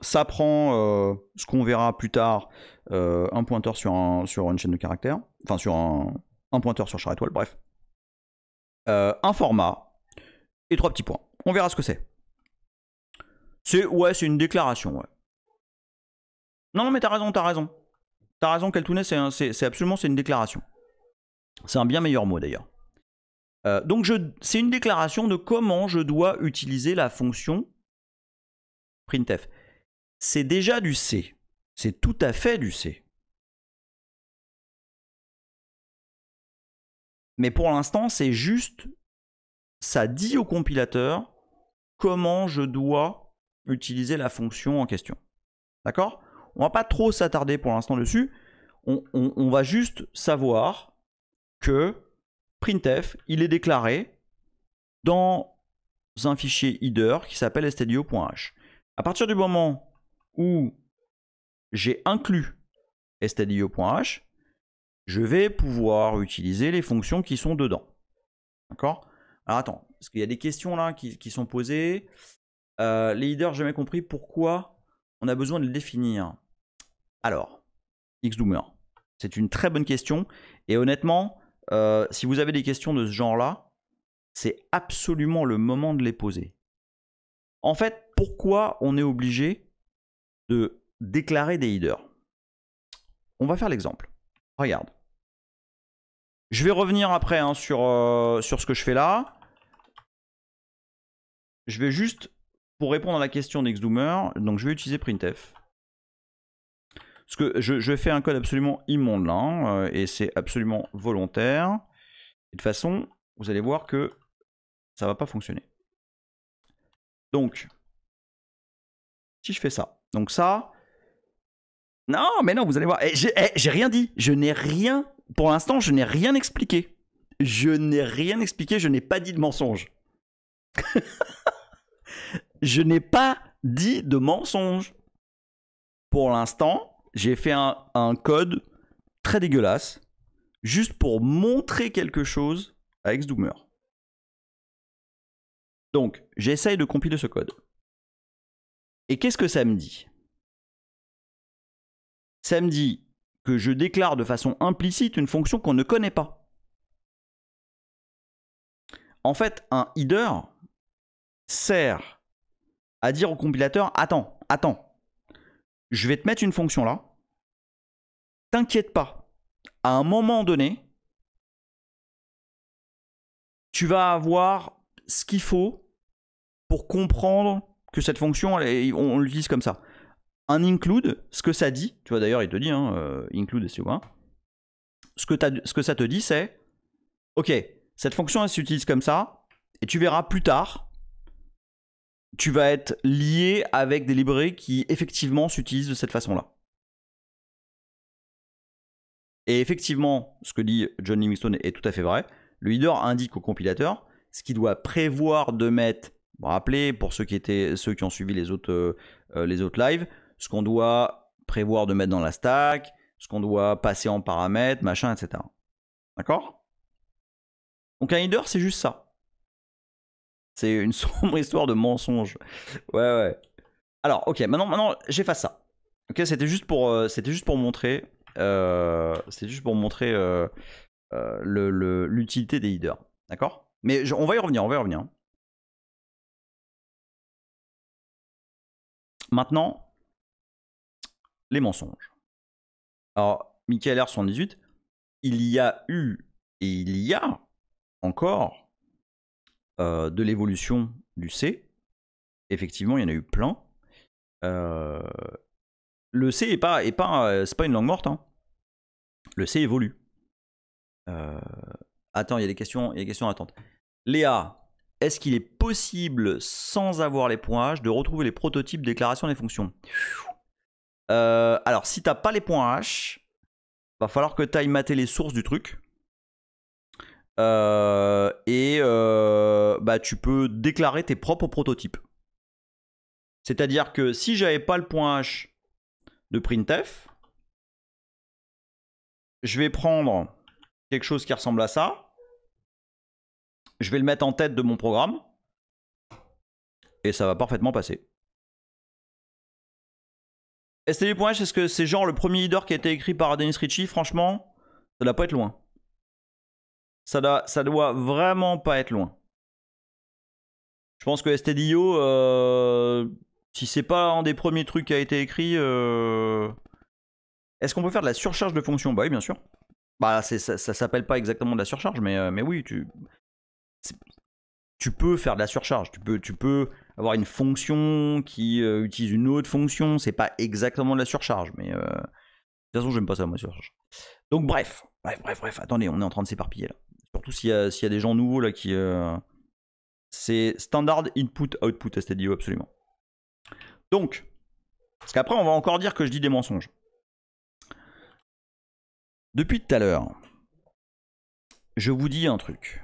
Ça prend ce qu'on verra plus tard, un pointeur sur une chaîne de caractères. Enfin, sur un pointeur sur char étoile, bref. Un format et 3 petits points. On verra ce que c'est. C'est une déclaration, ouais. Non, mais t'as raison. T'as raison, Keltounet, c'est une déclaration. C'est un bien meilleur mot, d'ailleurs. Donc, c'est une déclaration de comment je dois utiliser la fonction printf. C'est déjà du C. C'est tout à fait du C. Mais pour l'instant, c'est juste, ça dit au compilateur comment je dois utiliser la fonction en question. D'accord ? On va pas trop s'attarder pour l'instant dessus. On va juste savoir que printf, il est déclaré dans un fichier header qui s'appelle stdio.h. À partir du moment où j'ai inclus stdio.h, je vais pouvoir utiliser les fonctions qui sont dedans. D'accord ? Alors attends, parce qu'il y a des questions là qui sont posées. Les headers, j'ai jamais compris pourquoi on a besoin de les définir. Alors, Xdoomer, c'est une très bonne question. Et honnêtement, si vous avez des questions de ce genre-là, c'est absolument le moment de les poser. En fait, pourquoi on est obligé de déclarer des headers? On va faire l'exemple. Regarde. Je vais revenir après sur ce que je fais là. Je vais juste, pour répondre à la question d'Xdoomer, donc je vais utiliser printf. Parce que je fais un code absolument immonde là, et c'est absolument volontaire. Et de toute façon, vous allez voir que ça va pas fonctionner. Donc, si je fais ça, donc ça... Non, mais non, vous allez voir. J'ai rien dit. Je n'ai rien... Pour l'instant, je n'ai rien expliqué. Je n'ai rien expliqué, je n'ai pas dit de mensonge. Je n'ai pas dit de mensonge. Pour l'instant, j'ai fait un code très dégueulasse, juste pour montrer quelque chose à Xdoomer. Donc, j'essaye de compiler ce code. Et qu'est-ce que ça me dit? Ça me dit que je déclare de façon implicite une fonction qu'on ne connaît pas. En fait, un header sert à dire au compilateur, attends, je vais te mettre une fonction là, t'inquiète pas, à un moment donné, tu vas avoir ce qu'il faut pour comprendre que cette fonction, on l'utilise comme ça. Un include, ce que ça dit, tu vois d'ailleurs il te dit, include SCO1, ce que ça te dit c'est, ok, cette fonction elle s'utilise comme ça, et tu verras plus tard, tu vas être lié avec des librairies qui effectivement s'utilisent de cette façon-là. Et effectivement, ce que dit John Livingstone est tout à fait vrai. Le header indique au compilateur ce qu'il doit prévoir de mettre. Vous vous rappelez, pour ceux qui ont suivi les autres lives, ce qu'on doit prévoir de mettre dans la stack, ce qu'on doit passer en paramètres, machin, etc. D'accord? Donc un header, c'est juste ça. C'est une sombre histoire de mensonge. Ouais. Alors, ok, maintenant j'efface ça. Ok, c'était juste pour montrer, l'utilité des headers. D'accord? Mais on va y revenir, Maintenant, les mensonges. Alors, Michael R78, il y a eu et il y a encore de l'évolution du C. Effectivement, il y en a eu plein. Le C c'est pas une langue morte. Hein. Le C évolue. Attends, il y a des questions en attente. Léa, est-ce qu'il est possible, sans avoir les points H, de retrouver les prototypes déclaration des fonctions? Alors, si t'as pas les points H, va falloir que tu ailles mater les sources du truc. Bah, tu peux déclarer tes propres prototypes. C'est-à-dire que si j'avais pas le point H de printf, je vais prendre quelque chose qui ressemble à ça. Je vais le mettre en tête de mon programme. Et ça va parfaitement passer. std.h, est-ce que c'est genre le premier leader qui a été écrit par Dennis Ritchie? Franchement, ça doit pas être loin. Ça doit vraiment pas être loin. Je pense que stdio, si c'est pas un des premiers trucs qui a été écrit, est-ce qu'on peut faire de la surcharge de fonction? Bah oui, bien sûr. Bah ça s'appelle pas exactement de la surcharge, mais oui, tu peux faire de la surcharge. Tu peux avoir une fonction qui utilise une autre fonction. C'est pas exactement de la surcharge, mais de toute façon, j'aime pas ça, moi, surcharge. Donc bref. Attendez, on est en train de s'éparpiller là. Surtout s'il y a des gens nouveaux là qui... C'est standard input-output stdio, absolument. Donc, parce qu'après, on va encore dire que je dis des mensonges. Depuis tout à l'heure, je vous dis un truc.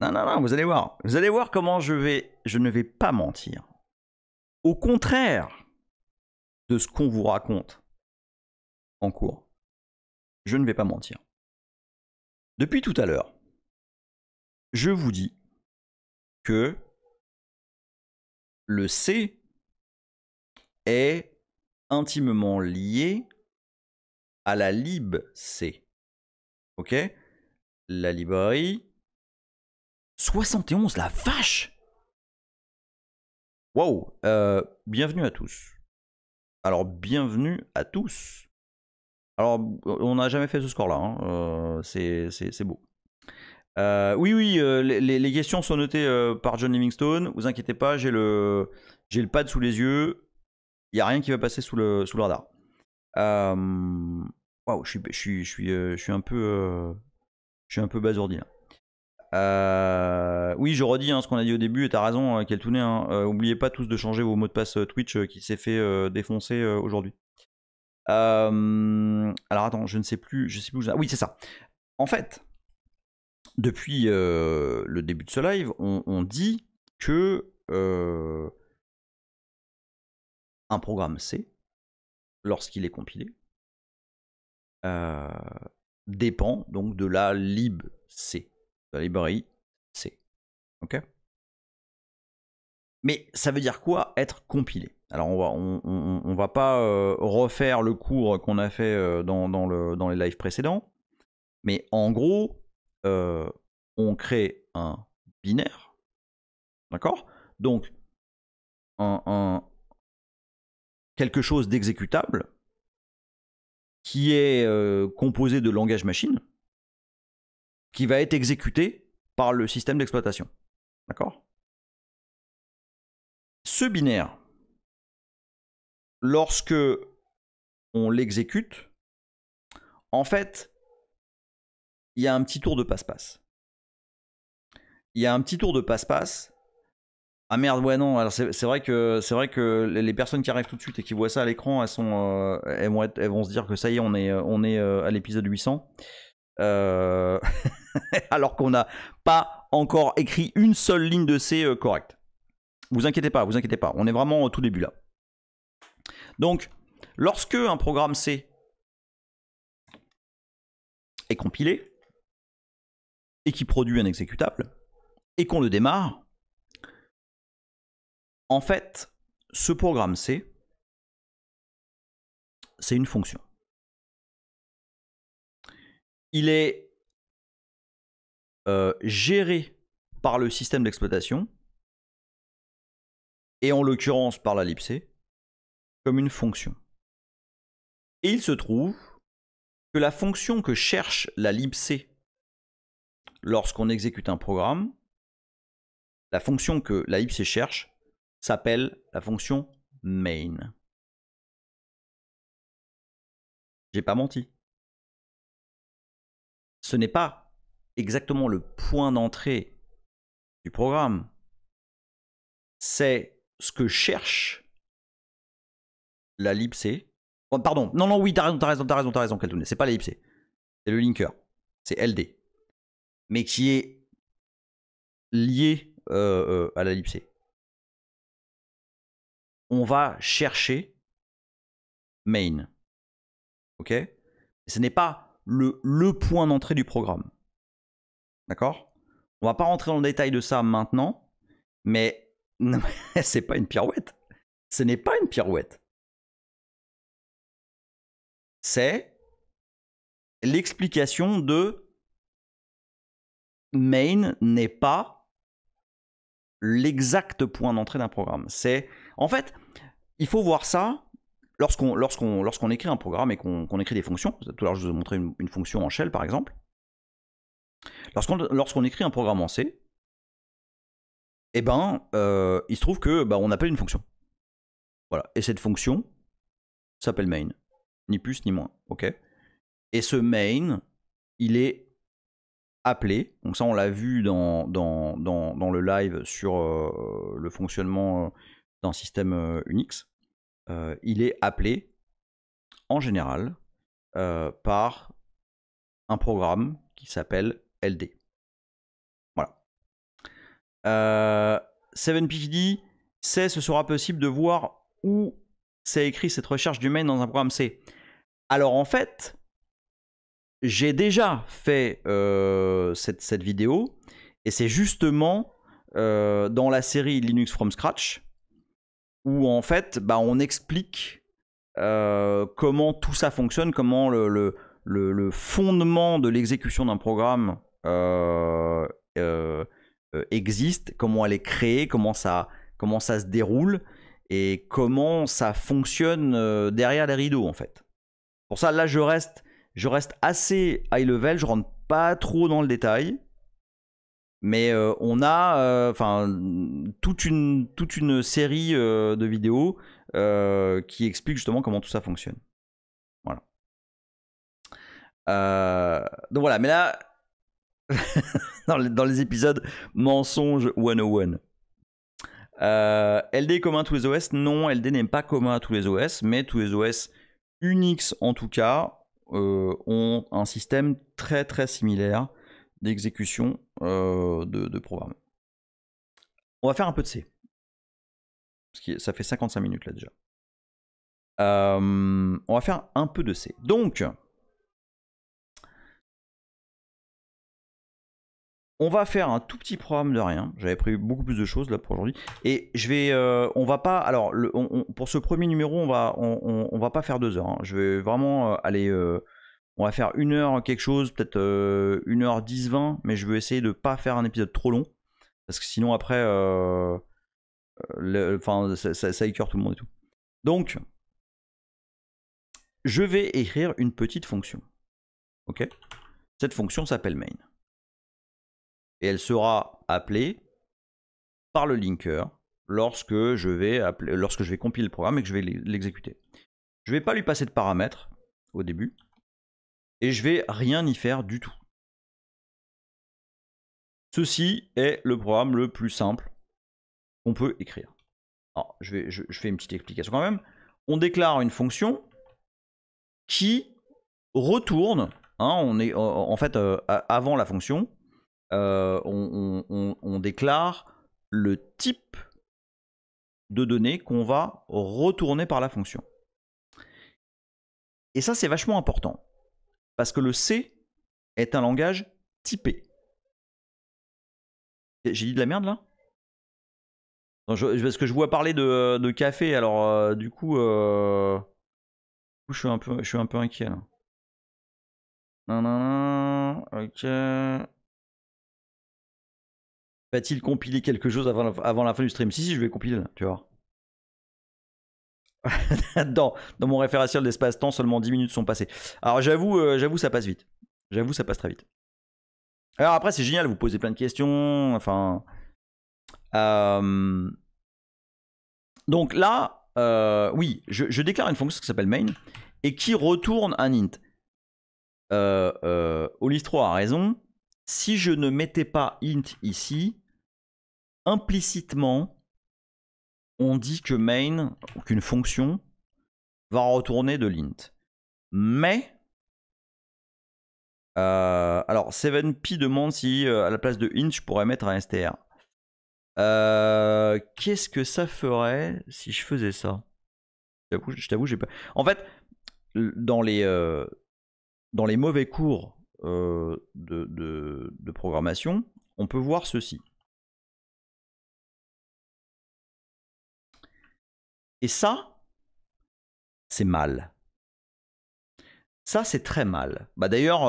Non, vous allez voir. Vous allez voir comment je ne vais pas mentir. Au contraire de ce qu'on vous raconte en cours, je ne vais pas mentir. Depuis tout à l'heure, je vous dis que le C est intimement lié à la libc. Ok? La librairie 71, la vache! Wow! Bienvenue à tous. Alors, bienvenue à tous. Alors, on n'a jamais fait ce score-là. Hein. C'est beau. Oui, les questions sont notées par John Livingstone. Vous inquiétez pas, j'ai le pad sous les yeux. Il n'y a rien qui va passer sous le radar. Waouh, je suis un peu basourdi là. Oui, je redis ce qu'on a dit au début, et t'as raison, Keltouné. Oubliez pas tous de changer vos mots de passe Twitch qui s'est fait défoncer aujourd'hui. Alors attends, je sais plus où j'ai... Oui, c'est ça. En fait, depuis le début de ce live, on dit que un programme C, lorsqu'il est compilé, dépend donc de la libc, de la librairie C. Ok? Mais ça veut dire quoi être compilé? Alors on va pas refaire le cours qu'on a fait dans les lives précédents, mais en gros, on crée un binaire, d'accord? Donc quelque chose d'exécutable qui est composé de langage machine, qui va être exécuté par le système d'exploitation, d'accord? Ce binaire, lorsque on l'exécute, en fait, il y a un petit tour de passe-passe. Il y a un petit tour de passe-passe. Ah merde, ouais, non, alors c'est vrai que les personnes qui arrivent tout de suite et qui voient ça à l'écran, elles vont se dire que ça y est, on est à l'épisode 800. Alors qu'on n'a pas encore écrit une seule ligne de C correcte. Vous inquiétez pas, on est vraiment au tout début là. Donc, lorsque un programme C est compilé et qui produit un exécutable et qu'on le démarre, en fait, ce programme C, c'est une fonction. Il est géré par le système d'exploitation et en l'occurrence par la libc comme une fonction. Et il se trouve que la fonction que cherche la libc lorsqu'on exécute un programme, la fonction que la libc cherche s'appelle la fonction main. J'ai pas menti. Ce n'est pas exactement le point d'entrée du programme. C'est ce que cherche la libc Oh, pardon, non, oui, t'as raison, Kaltoun. C'est pas l'ellipse, c'est le linker, c'est LD, mais qui est lié à l'ellipse. On va chercher main, ok? Ce n'est pas le point d'entrée du programme, d'accord? On va pas rentrer dans le détail de ça maintenant, mais c'est pas une pirouette. Ce n'est pas une pirouette. C'est l'explication de main n'est pas l'exact point d'entrée d'un programme. C'est en fait, il faut voir ça lorsqu'on écrit un programme et qu'on écrit des fonctions. Tout à l'heure, je vous ai montré une fonction en shell, par exemple. Lorsqu'on écrit un programme en C, eh ben, il se trouve que on appelle une fonction. Voilà. Et cette fonction s'appelle main. Ni plus ni moins. Ok. Et ce main, il est appelé. Donc ça, on l'a vu dans le live sur le fonctionnement d'un système Unix. Il est appelé en général par un programme qui s'appelle LD. Voilà. 7PGD, ce sera possible de voir où c'est écrit cette recherche du main dans un programme C. Alors en fait, j'ai déjà fait cette vidéo et c'est justement dans la série Linux from Scratch où en fait on explique comment tout ça fonctionne, comment le fondement de l'exécution d'un programme existe, comment elle est créée, comment ça se déroule et comment ça fonctionne derrière les rideaux en fait. Pour ça, là, je reste assez high level, je rentre pas trop dans le détail, mais on a toute une série de vidéos qui expliquent justement comment tout ça fonctionne. Voilà. Donc voilà, mais là, dans les épisodes mensonges 101. LD est commun à tous les OS? Non, LD n'est pas commun à tous les OS, mais tous les OS Unix en tout cas ont un système très très similaire d'exécution de programme. On va faire un peu de C. Parce que ça fait 55 minutes là déjà. On va faire un peu de C. Donc, on va faire un tout petit programme de rien. J'avais prévu beaucoup plus de choses là pour aujourd'hui. Et je vais, on va pas, alors pour ce premier numéro, on va pas faire 2 heures. Hein. Je vais vraiment aller, on va faire 1 heure quelque chose, peut-être 1h10, 20, mais je veux essayer de pas faire un épisode trop long. Parce que sinon après, ça écœure tout le monde et tout. Donc, je vais écrire une petite fonction. Ok ? Cette fonction s'appelle main. Et elle sera appelée par le linker lorsque je vais compiler le programme et que je vais l'exécuter. Je ne vais pas lui passer de paramètres au début. Et je vais rien y faire du tout. Ceci est le programme le plus simple qu'on peut écrire. Alors, je fais une petite explication quand même. On déclare une fonction qui retourne. On est en fait avant la fonction, on déclare le type de données qu'on va retourner par la fonction. Et ça, c'est vachement important. Parce que le C est un langage typé. J'ai dit de la merde là ? Parce que je vois parler de café, alors du coup, je suis un peu inquiet là. Ok. Va-t-il compiler quelque chose avant la fin du stream? Si, je vais compiler là, tu vois. dans mon référentiel d'espace-temps, seulement 10 minutes sont passées. Alors j'avoue, ça passe vite. J'avoue, ça passe très vite. Alors après, c'est génial, vous posez plein de questions. Enfin. Donc là, oui, je déclare une fonction qui s'appelle main et qui retourne un int. Olistro a raison. Si je ne mettais pas int ici, implicitement, on dit que main, qu'une fonction, va retourner de l'int. Mais, alors 7p demande si à la place de int, je pourrais mettre un str. Qu'est-ce que ça ferait si je faisais ça? Je t'avoue, j'ai pas. En fait, dans les mauvais cours de programmation, on peut voir ceci. Et ça, c'est mal. Ça, c'est très mal. Bah, d'ailleurs,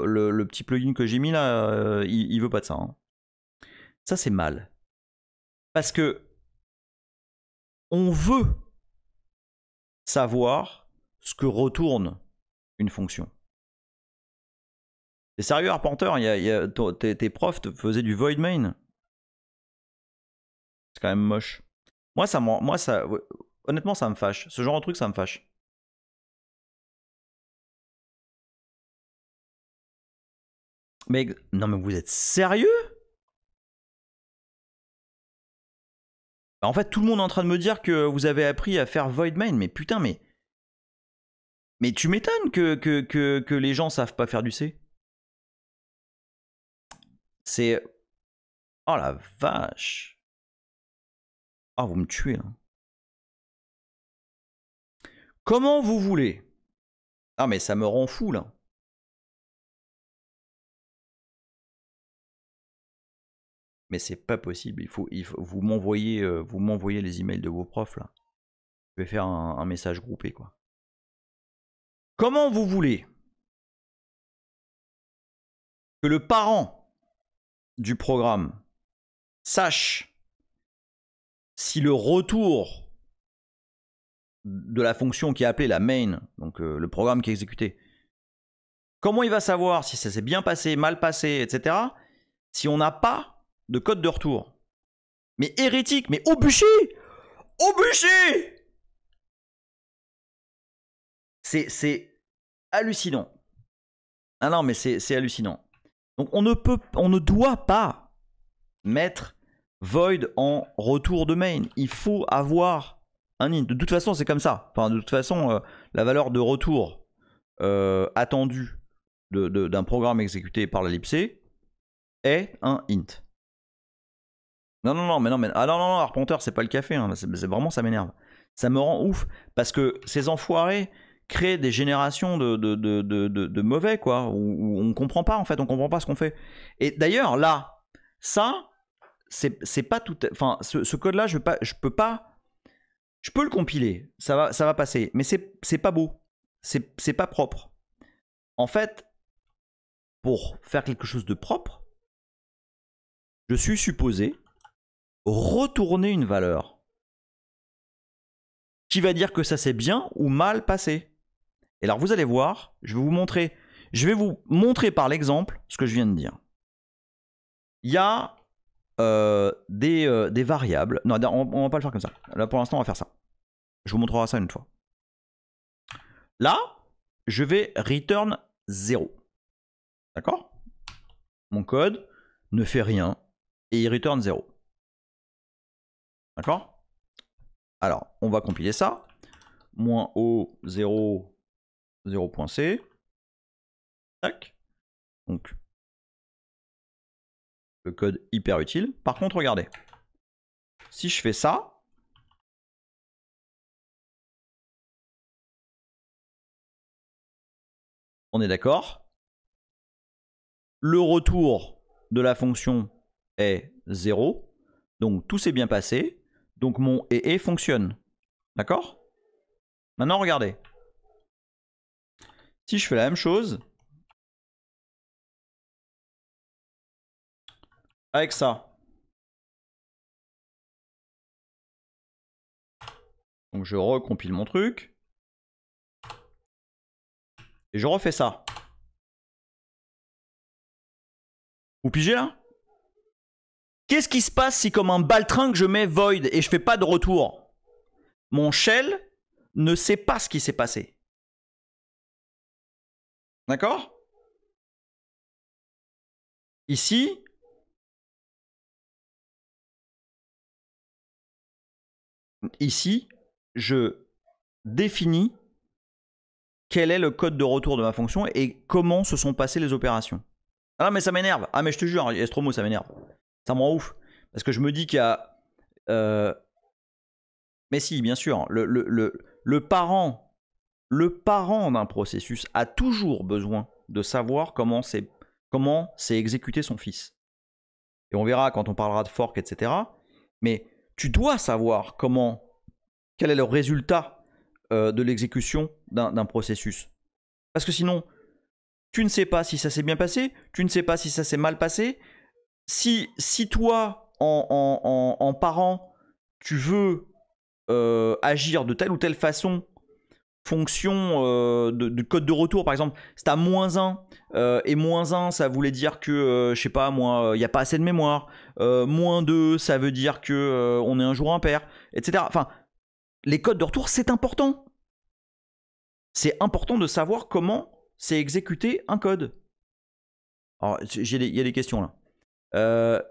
le petit plugin que j'ai mis là, il veut pas de ça. Hein. Ça, c'est mal. Parce que on veut savoir ce que retourne une fonction. T'es sérieux, Arpenteur? Tes profs te faisaient du void main. C'est quand même moche. Moi, honnêtement, ça me fâche. Ce genre de truc, ça me fâche. Mais non, mais vous êtes sérieux? Bah, en fait, tout le monde est en train de me dire que vous avez appris à faire void main. Mais putain, mais tu m'étonnes que les gens savent pas faire du C. C'est... Oh la vache. Ah, vous me tuez. Hein. Comment vous voulez? Ah, mais ça me rend fou, là. Mais c'est pas possible. Il faut vous m'envoyez les emails de vos profs, là. Je vais faire un message groupé, quoi. Comment vous voulez que le parent du programme sache si le retour de la fonction qui est appelée la main, donc le programme qui est exécuté, comment il va savoir si ça s'est bien passé, mal passé, etc., si on n'a pas de code de retour? Mais hérétique, mais au bûcher! Au bûcher! C'est hallucinant. Ah non, mais c'est hallucinant. Donc on ne doit pas mettre void en retour de main. Il faut avoir un int. De toute façon, c'est comme ça. Enfin, de toute façon, la valeur de retour attendue d'un programme exécuté par la libc est un int. Non, ah non, Arpenteur, c'est pas le café. Hein. C'est vraiment, ça m'énerve. Ça me rend ouf parce que ces enfoirés créent des générations de mauvais, quoi, où on comprend pas, en fait, on comprend pas ce qu'on fait. Et d'ailleurs, là, ça, c'est pas tout. Enfin, ce code-là, je peux pas. Je peux le compiler, ça va passer, mais c'est pas beau, c'est pas propre. En fait, pour faire quelque chose de propre, je suis supposé retourner une valeur qui va dire que ça s'est bien ou mal passé. Et alors vous allez voir, je vais vous montrer par l'exemple ce que je viens de dire. Il y a des variables. Non, on va pas le faire comme ça. Là pour l'instant on va faire ça. Je vous montrerai ça une fois. Là, je vais return 0. D'accord? Mon code ne fait rien et il return 0. D'accord? Alors, on va compiler ça. -o 0 0.c. Tac. Donc, le code hyper utile. Par contre, regardez. Si je fais ça, on est d'accord. Le retour de la fonction est 0. Donc, tout s'est bien passé. Donc, mon EE fonctionne. D'accord? Maintenant, regardez. Si je fais la même chose avec ça. Donc, je recompile mon truc. Et je refais ça. Vous pigez là? Qu'est-ce qui se passe si comme un baltringue je mets void et je fais pas de retour? Mon shell ne sait pas ce qui s'est passé. D'accord? Ici, je définis quel est le code de retour de ma fonction et comment se sont passées les opérations. Ah mais ça m'énerve. Ah mais je te jure, Estromo, ça m'énerve. Ça me rend ouf. Parce que je me dis qu'il y a... Mais si, bien sûr, le parent d'un processus a toujours besoin de savoir comment c'est exécuté son fils. Et on verra quand on parlera de fork, etc. Mais tu dois savoir quel est le résultat de l'exécution d'un processus. Parce que sinon, tu ne sais pas si ça s'est bien passé, tu ne sais pas si ça s'est mal passé. Si toi, en parent, tu veux agir de telle ou telle façon, fonction de code de retour, par exemple, si tu as -1, et -1, ça voulait dire que, je sais pas moi, il n'y a pas assez de mémoire, -2, ça veut dire que on est un jour impair, etc. Enfin, les codes de retour, c'est important. C'est important de savoir comment c'est exécuté un code. Alors, il y a des questions là.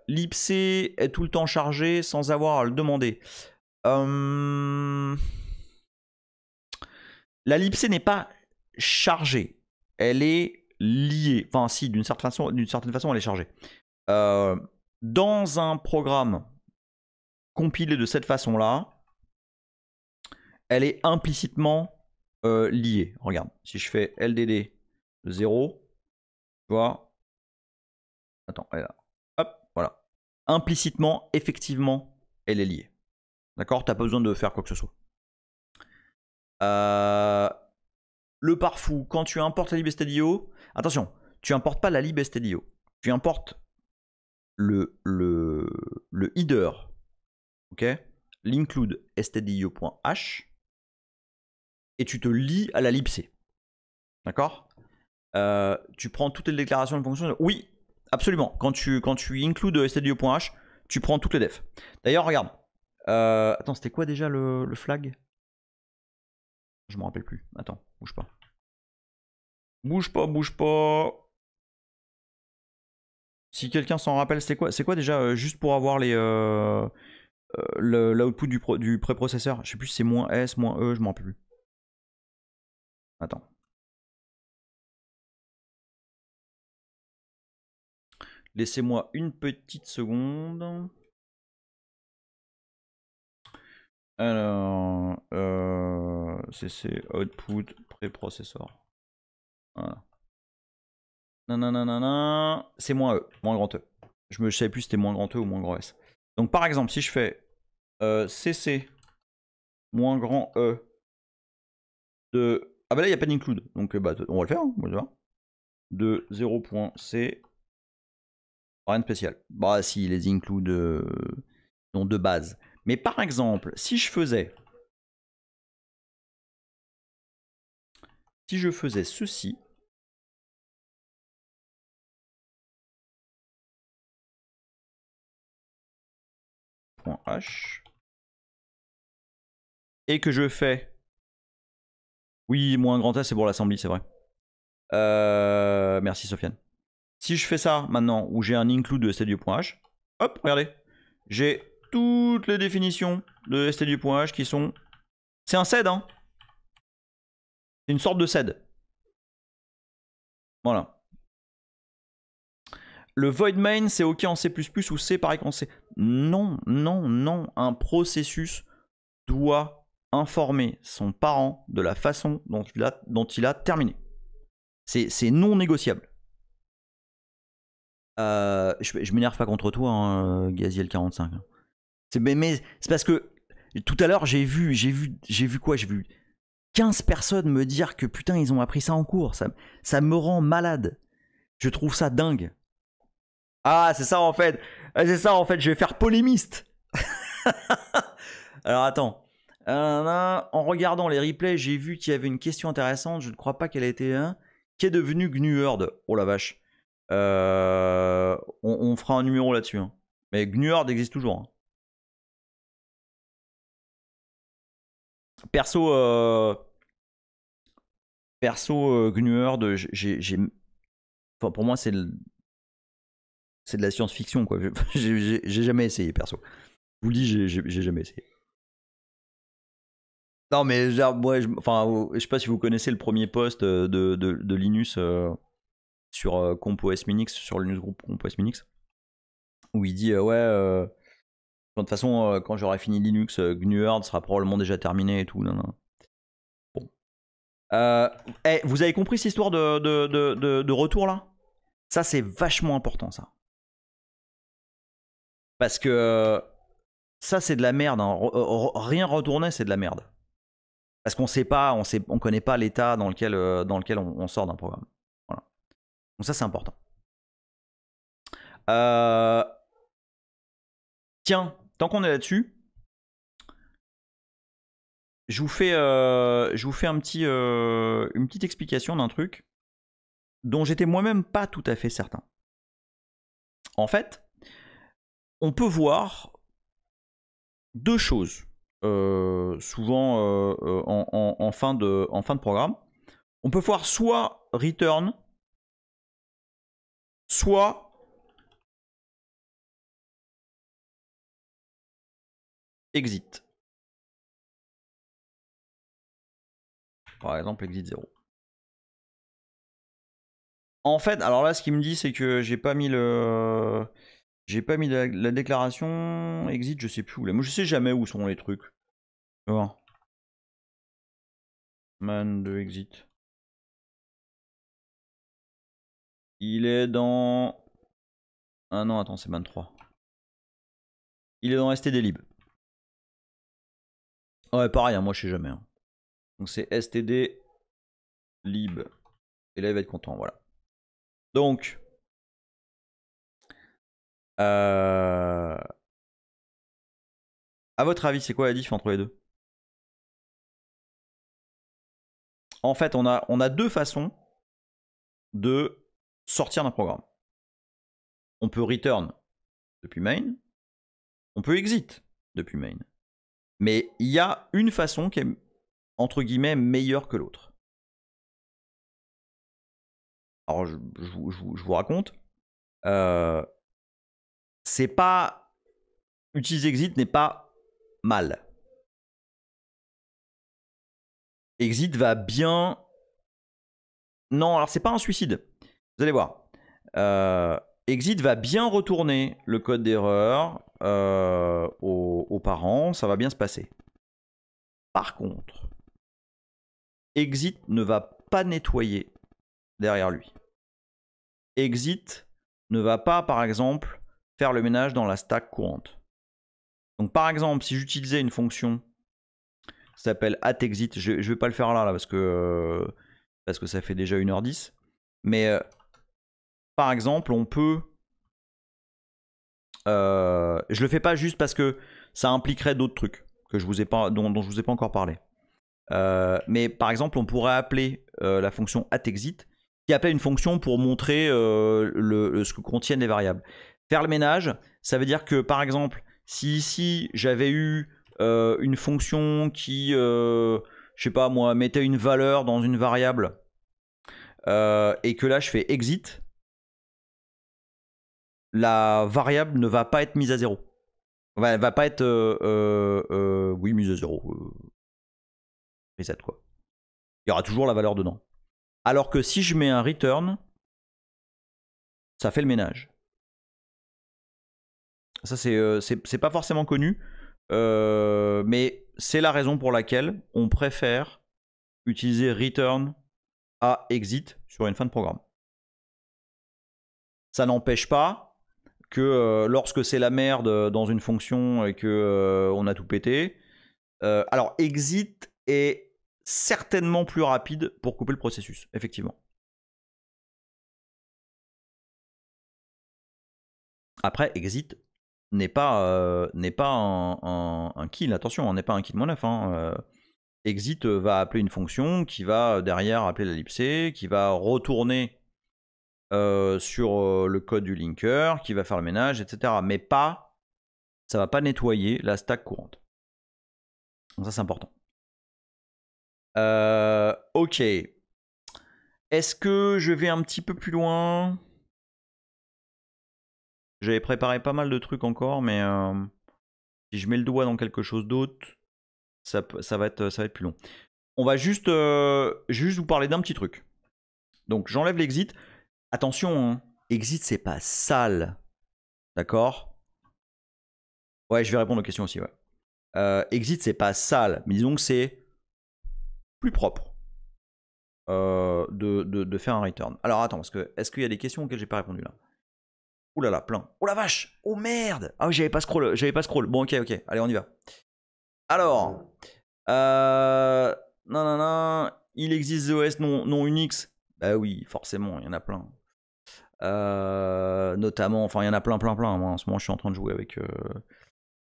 L'IPC est tout le temps chargé sans avoir à le demander. La libc n'est pas chargée, elle est liée. Enfin, si, d'une certaine façon, elle est chargée. Dans un programme compilé de cette façon-là, elle est implicitement liée. Regarde, si je fais LDD 0, tu vois. Attends, elle est là. Hop, voilà. Implicitement, effectivement, elle est liée. D'accord? T'as pas besoin de faire quoi que ce soit. Le pare-fou, quand tu importes la libstdio, attention, tu importes pas la libstdio, tu importes le header, ok, l'include stdio.h et tu te lis à la libc, d'accord. Tu prends toutes les déclarations de fonction. Oui, absolument. Quand tu include stdio.h, tu prends toutes les defs. D'ailleurs, regarde. Attends, c'était quoi déjà le flag? Je me rappelle plus. Attends, bouge pas. Bouge pas, bouge pas. Si quelqu'un s'en rappelle, c'est quoi déjà, juste pour avoir l'output du préprocesseur? Je sais plus si c'est -S, -E, je m'en rappelle plus. Attends. Laissez-moi une petite seconde. Alors, c'est output préprocesseur. Voilà. Nanana, c'est -E, moins grand E. Je savais plus si c'était moins grand E ou moins grand S. Donc par exemple, si je fais cc moins grand E de... Ah bah là, il n'y a pas d'include. Donc bah, on va le faire, hein, on va le voir. De 0.c. Rien de spécial. Bah si, les includes sont de base. Mais par exemple, si je faisais ceci, .h, et que je fais... Oui, moins grand S, c'est pour l'assembly, c'est vrai. Merci Sofiane. Si je fais ça maintenant, où j'ai un include de stdio.h, hop, regardez, j'ai toutes les définitions de stdio.h qui sont... C'est un sed, hein. C'est une sorte de sed. Voilà. Le void main, c'est OK en C++ ou C pareil qu'en C. Non, non, non. Un processus doit informer son parent de la façon dont il a terminé. C'est non négociable. Je m'énerve pas contre toi, hein, Gaziel45. Mais c'est parce que tout à l'heure, j'ai vu quoi? J'ai vu 15 personnes me dire que putain, ils ont appris ça en cours. Ça me rend malade. Je trouve ça dingue. Ah, c'est ça en fait. C'est ça en fait, je vais faire polémiste. Alors attends. En regardant les replays, j'ai vu qu'il y avait une question intéressante. Je ne crois pas qu'elle a été qui est devenu GNUHerd. Oh la vache. On fera un numéro là-dessus. Hein. Mais GNUHerd existe toujours. Hein. Perso, GNUHerd, enfin, pour moi, c'est de la science-fiction, quoi. J'ai jamais essayé, perso. Je vous le dis, j'ai jamais essayé. Non, mais genre, moi, je sais pas si vous connaissez le premier post de Linus sur CompoS Minix, sur le newsgroup CompoS Minix, où il dit ouais, de toute façon, quand j'aurai fini Linux, GNU sera probablement déjà terminé et tout. Non, non. Bon. Vous avez compris cette histoire de retour là? Ça, c'est vachement important, ça. Parce que ça, c'est de la merde. Hein. Rien retourner, c'est de la merde. Parce qu'on sait pas, on connaît pas l'état dans lequel on sort d'un programme. Voilà. Donc ça, c'est important. Tiens, tant qu'on est là-dessus, je vous fais une petite explication d'un truc dont j'étais moi-même pas tout à fait certain. En fait, on peut voir deux choses souvent en fin de programme. On peut voir soit return, soit exit. Par exemple, exit 0. En fait, alors là, ce qu'il me dit, c'est que j'ai pas mis la déclaration exit, je sais plus où. Là. Moi, je sais jamais où sont les trucs. Voir. Man de exit. Il est dans. Ah non, attends, c'est man 3. Il est dans stdlib. Ouais, pareil, hein, moi je sais jamais. Hein. Donc c'est stdlib. Et là, il va être content, voilà. Donc. À votre avis, c'est quoi la diff entre les deux? En fait, on a deux façons de sortir d'un programme. On peut return depuis main, on peut exit depuis main. Mais il y a une façon qui est, entre guillemets, meilleure que l'autre. Alors, je vous raconte. C'est pas... Utiliser exit n'est pas mal. Exit va bien... Non, alors c'est pas un suicide. Vous allez voir. Exit va bien retourner le code d'erreur aux parents. Ça va bien se passer. Par contre, exit ne va pas nettoyer derrière lui. Exit ne va pas, par exemple, faire le ménage dans la stack courante. Donc, par exemple, si j'utilisais une fonction qui s'appelle atexit, je ne vais pas le faire là parce que ça fait déjà 1h10, mais par exemple, on peut... je le fais pas juste parce que ça impliquerait d'autres trucs que je vous ai pas, dont je vous ai pas encore parlé. Mais par exemple, on pourrait appeler la fonction atexit qui appelle une fonction pour montrer ce que contiennent les variables. Faire le ménage, ça veut dire que par exemple, si ici j'avais eu une fonction qui, je sais pas moi, mettait une valeur dans une variable et que là je fais exit, la variable ne va pas être mise à 0. Elle va pas être oui, mise à 0. Reset quoi. Il y aura toujours la valeur dedans. Alors que si je mets un return, ça fait le ménage. Ça, c'est pas forcément connu, mais c'est la raison pour laquelle on préfère utiliser return à exit sur une fin de programme. Ça n'empêche pas que lorsque c'est la merde dans une fonction et que on a tout pété, alors exit est certainement plus rapide pour couper le processus, effectivement. Après, exit n'est pas un kill, attention, n'est pas un kill -9. Hein. Exit va appeler une fonction qui va derrière appeler la libc, qui va retourner sur le code du linker, qui va faire le ménage, etc. Mais pas, ça va pas nettoyer la stack courante. Donc ça c'est important. Ok. Est-ce que je vais un petit peu plus loin? J'avais préparé pas mal de trucs encore, mais si je mets le doigt dans quelque chose d'autre, ça va être plus long. On va juste vous parler d'un petit truc. Donc j'enlève l'exit. Attention, hein, exit c'est pas sale. D'accord? Ouais, je vais répondre aux questions aussi, ouais. Exit c'est pas sale, mais disons que c'est plus propre de faire un return. Alors attends, parce que est-ce qu'il y a des questions auxquelles j'ai pas répondu là? Ouh là là, plein. Oh la vache! Oh merde! Ah oui, j'avais pas scroll. Bon, ok, allez, on y va. Alors, non, il existe des OS non Unix. Bah oui, forcément, il y en a plein. Notamment, enfin, il y en a plein. Moi, en ce moment, je suis en train de jouer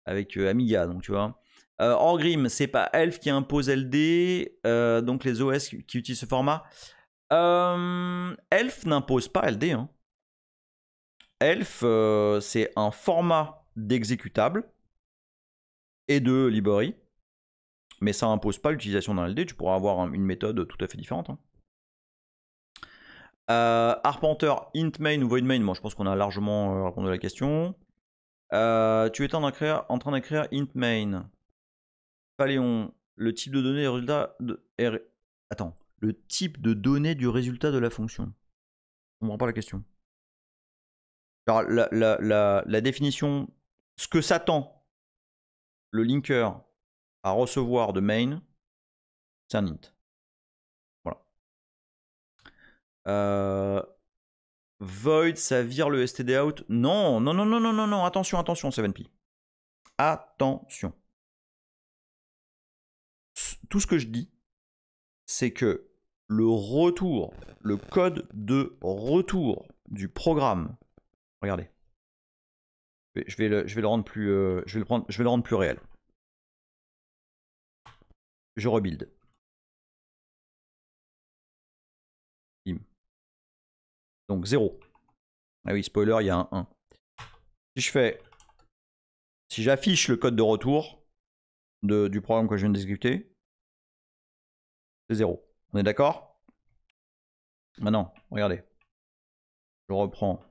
avec Amiga, donc tu vois. Orgrim, c'est pas Elf qui impose LD, donc les OS qui utilisent ce format. Elf n'impose pas LD. Hein. Elf, c'est un format d'exécutable et de librairie. Mais ça n'impose pas l'utilisation d'un LD, tu pourras avoir une méthode tout à fait différente. Hein. Arpenter, int main ou void main, bon, je pense qu'on a largement répondu à la question. Tu es en train d'écrire int main. Paléon, le type de données Attends, le type de données du résultat de la fonction. Je comprends pas la question. Alors, la définition, ce que s'attend le linker à recevoir de main, c'est un int. Voilà. Void, ça vire le std out. Non, attention, 7p. Attention. Tout ce que je dis, c'est que le retour, le code de retour du programme, regardez, je vais le rendre plus, je vais le rendre plus réel. Je rebuild. Bim. Donc 0. Ah oui, spoiler, il y a un 1. Si j'affiche le code de retour du programme que je viens d'exécuter, c'est 0. On est d'accord? Maintenant, regardez. Je reprends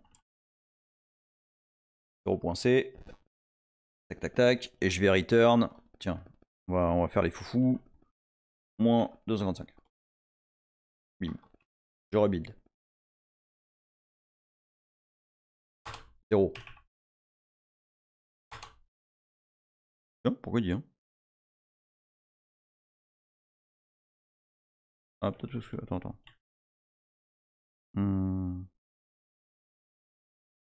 0.c. Tac. Et je vais return. Tiens, on va faire les foufous. Moins 255. Bim. Je rebuild. 0. Tiens, pourquoi il dit hein? Ah, peut-être parce que. Attends.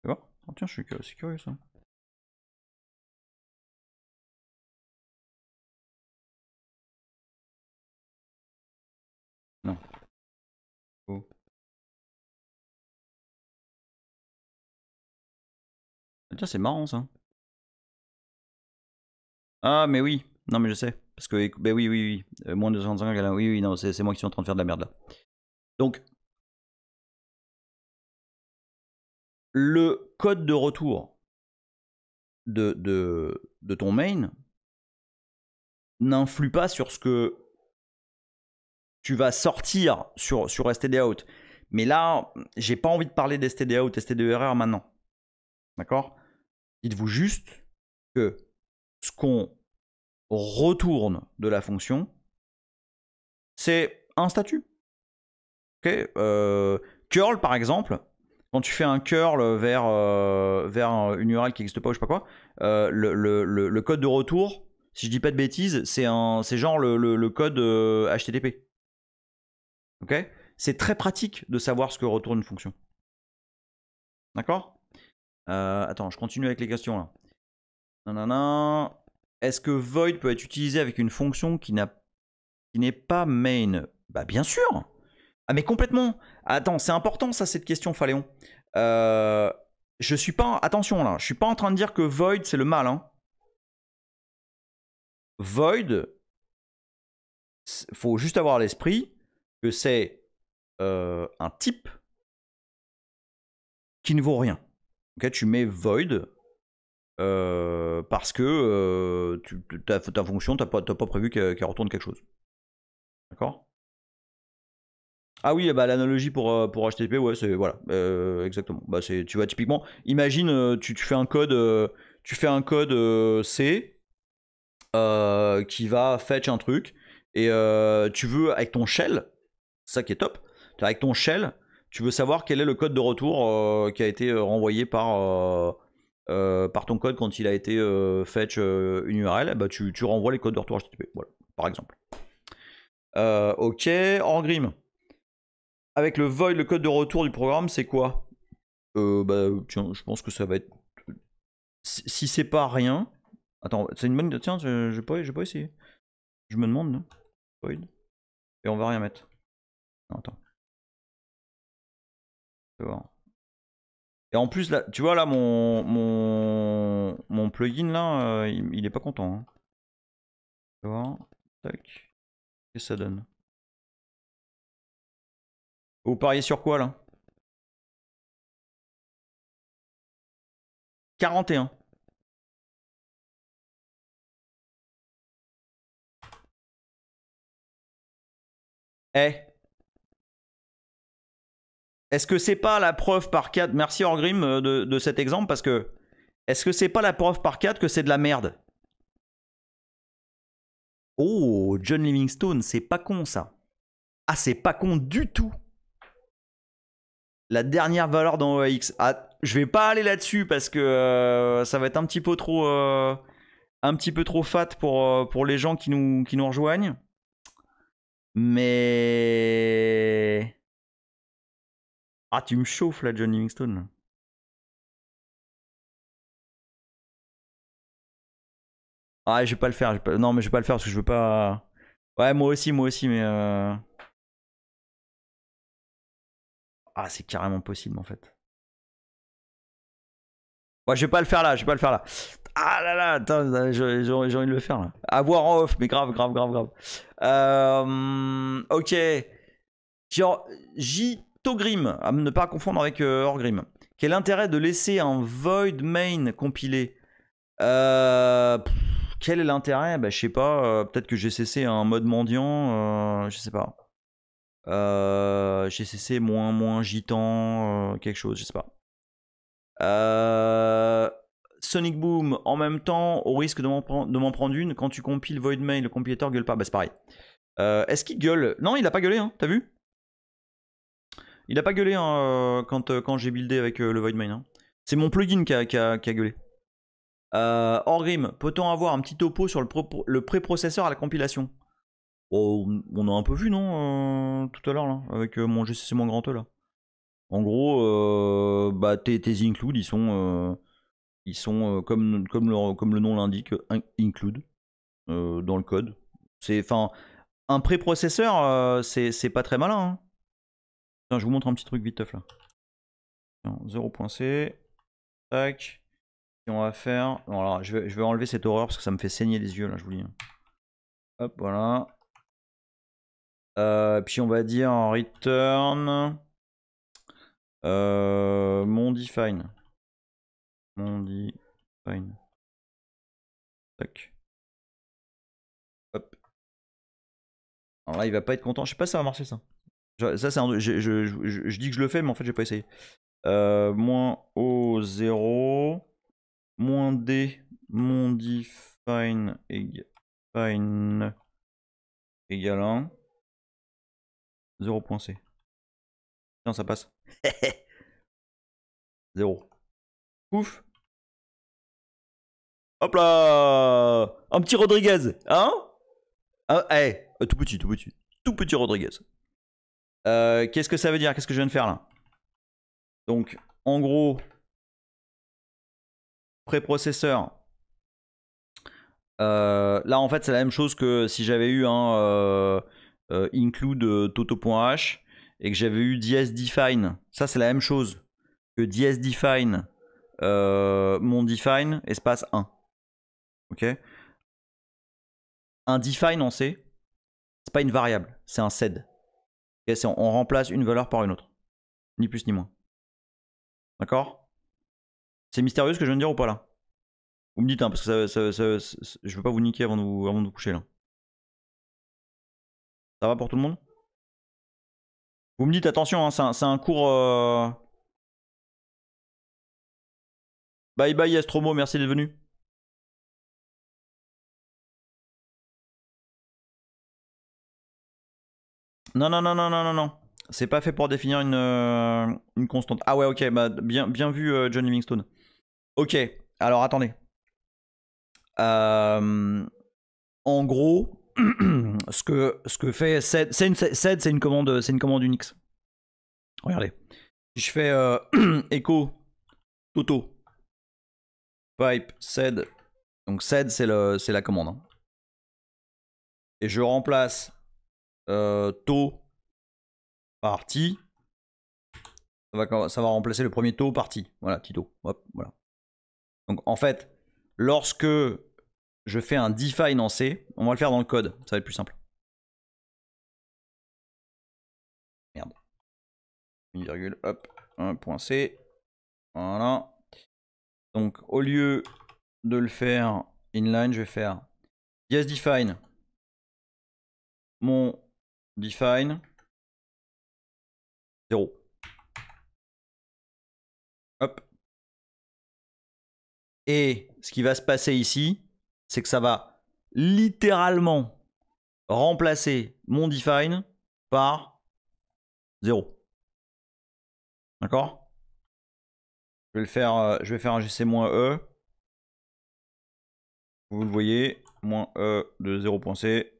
C'est bon? Oh, tiens, c'est curieux ça. Non. Oh. Tiens, c'est marrant ça. Ah, mais oui. Non, mais je sais. Parce que, bah oui. Moins de 255, oui, non, c'est moi qui suis en train de faire de la merde là. Donc, le code de retour de ton main n'influe pas sur ce que tu vas sortir sur stdout. Mais là, j'ai pas envie de parler d'stdout, stderr maintenant. D'accord? Dites-vous juste que ce qu'on retourne de la fonction, c'est un statut. Ok, curl par exemple, quand tu fais un curl vers une URL qui n'existe pas ou je sais pas quoi, le code de retour, si je dis pas de bêtises, c'est genre le code HTTP. Ok, c'est très pratique de savoir ce que retourne une fonction. D'accord? Attends, je continue avec les questions là. Nanana. Est-ce que void peut être utilisé avec une fonction qui n'est pas main? Bah bien sûr. Ah mais complètement. Attends, c'est important ça cette question, Phaléon. Je suis pas. Attention là, je suis pas en train de dire que void c'est le mal. Hein. Void, faut juste avoir à l'esprit que c'est un type qui ne vaut rien. Okay, tu mets void parce que ta fonction, t'as pas prévu qu'elle retourne quelque chose. D'accord? Ah oui, bah, l'analogie pour HTTP, ouais, c'est voilà, exactement. Bah, tu vois, typiquement, imagine, tu fais un code C qui va fetch un truc. Et tu veux, avec ton shell, c'est ça qui est top, avec ton shell, tu veux savoir quel est le code de retour qui a été renvoyé par ton code quand il a été fetch une URL. Bah, tu renvoies les codes de retour HTTP, voilà, par exemple. Ok, Orgrim. Avec le void, le code de retour du programme, c'est quoi? Bah, tiens, je pense que ça va être. Si c'est pas rien. Attends, c'est une bonne idée. Tiens, j'ai pas essayé. Je me demande, non? Void. Et on va rien mettre. Non, attends. Je vais voir. Et en plus, là, tu vois, là, mon plugin, là, il est pas content. Hein. Je vais voir. Tac. Qu'est-ce que ça donne? Vous pariez sur quoi, là? 41. Eh. Est-ce que c'est pas la preuve par 4? Merci Orgrim de cet exemple, parce que est-ce que c'est pas la preuve par 4 que c'est de la merde? Oh, John Livingstone, c'est pas con ça. Ah, c'est pas con du tout. La dernière valeur dans OAX. Ah, je vais pas aller là-dessus parce que ça va être un petit peu trop fat pour les gens qui nous rejoignent. Mais ah, tu me chauffes là, John Livingstone. Ah, je vais pas le faire. Non, mais je vais pas le faire parce que je veux pas. Ouais, moi aussi, mais. Ah, c'est carrément possible en fait. Ouais, je vais pas le faire là, Ah là là, attends, j'ai envie de le faire là. À voir en off, mais grave. Ok. Genre, J. Togrim, à ne pas confondre avec Orgrim. Quel intérêt de laisser un void main compilé? Quel est l'intérêt? Bah, je sais pas. Peut-être que GCC a un mode mendiant. Je sais pas. GCC moins gitan, quelque chose, je sais pas. Sonic Boom, en même temps, au risque de m'en prendre une, quand tu compiles Void Main, le compilateur gueule pas. Bah, c'est pareil. Est-ce qu'il gueule? Non, il a pas gueulé, hein, t'as vu? Il a pas gueulé hein, quand j'ai buildé avec le Void Main. Hein. C'est mon plugin qui a gueulé. Orgrim, peut-on avoir un petit topo sur le préprocesseur à la compilation? Oh, on a un peu vu, non, tout à l'heure, là, avec mon GCC moins grand E, là. En gros, bah, tes includes, ils sont comme le nom l'indique, include dans le code. Enfin, un préprocesseur, c'est pas très malin. Hein. Tiens, je vous montre un petit truc vite là. 0.c. Tac. Et on va faire. Bon, alors, je vais enlever cette horreur parce que ça me fait saigner les yeux là, je vous dis. Hop, voilà. Puis on va dire en return. Mon define. Tac. Hop. Alors là, il va pas être content. Je sais pas si ça va marcher ça. Ça, c'est je dis que je le fais, mais en fait, j'ai pas essayé. Moins O0. Moins D. Mon define égale 1. 0.c. Tiens, ça passe. 0. Ouf. Hop là. Un petit Rodriguez. Hein? Ah, hey, tout petit. Tout petit Rodriguez. Qu'est-ce que ça veut dire? Qu'est-ce que je viens de faire là? Donc, en gros, préprocesseur. Là, en fait, c'est la même chose que si j'avais eu un include toto.h et que j'avais eu dsdefine. Ça, c'est la même chose que dsdefine mon define espace 1. Ok? Un define en C, c'est pas une variable, c'est un sed. Okay, on remplace une valeur par une autre. Ni plus ni moins. D'accord? C'est mystérieux ce que je viens de dire ou pas là? Vous me dites, hein, parce que je veux pas vous niquer avant de vous coucher là. Ça va pour tout le monde? Vous me dites, attention, hein, c'est un cours. Bye bye Astromo, merci d'être venu. Non, non, non, non, non, non, non. C'est pas fait pour définir une constante. Ah ouais, ok, bah bien vu John Livingstone. Ok, alors attendez. En gros, ce que fait sed, c'est une commande Unix. Regardez. Si je fais echo toto pipe sed, donc sed c'est la commande. Hein. Et je remplace to par ti. Ça va remplacer le premier to par ti. Voilà, tito. Hop, voilà. Donc en fait, lorsque je fais un define en C, on va le faire dans le code, ça va être plus simple. Merde. Une virgule, hop, 1.c. Voilà. Donc au lieu de le faire inline, je vais faire yes define mon define 0. Hop. Et ce qui va se passer ici, c'est que ça va littéralement remplacer mon define par 0. D'accord? Je vais faire un gc-e. Vous le voyez, moins e de 0.c.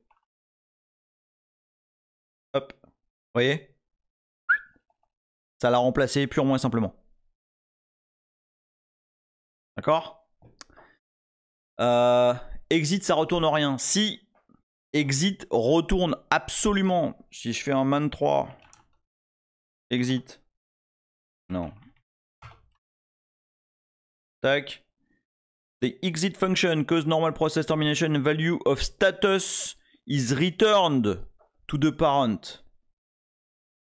Hop. Vous voyez? Ça l'a remplacé purement et simplement. D'accord? Exit, ça retourne rien. Si exit retourne absolument, si je fais un man 3, exit. Non. Tac. The exit function cause normal process termination value of status is returned to the parent.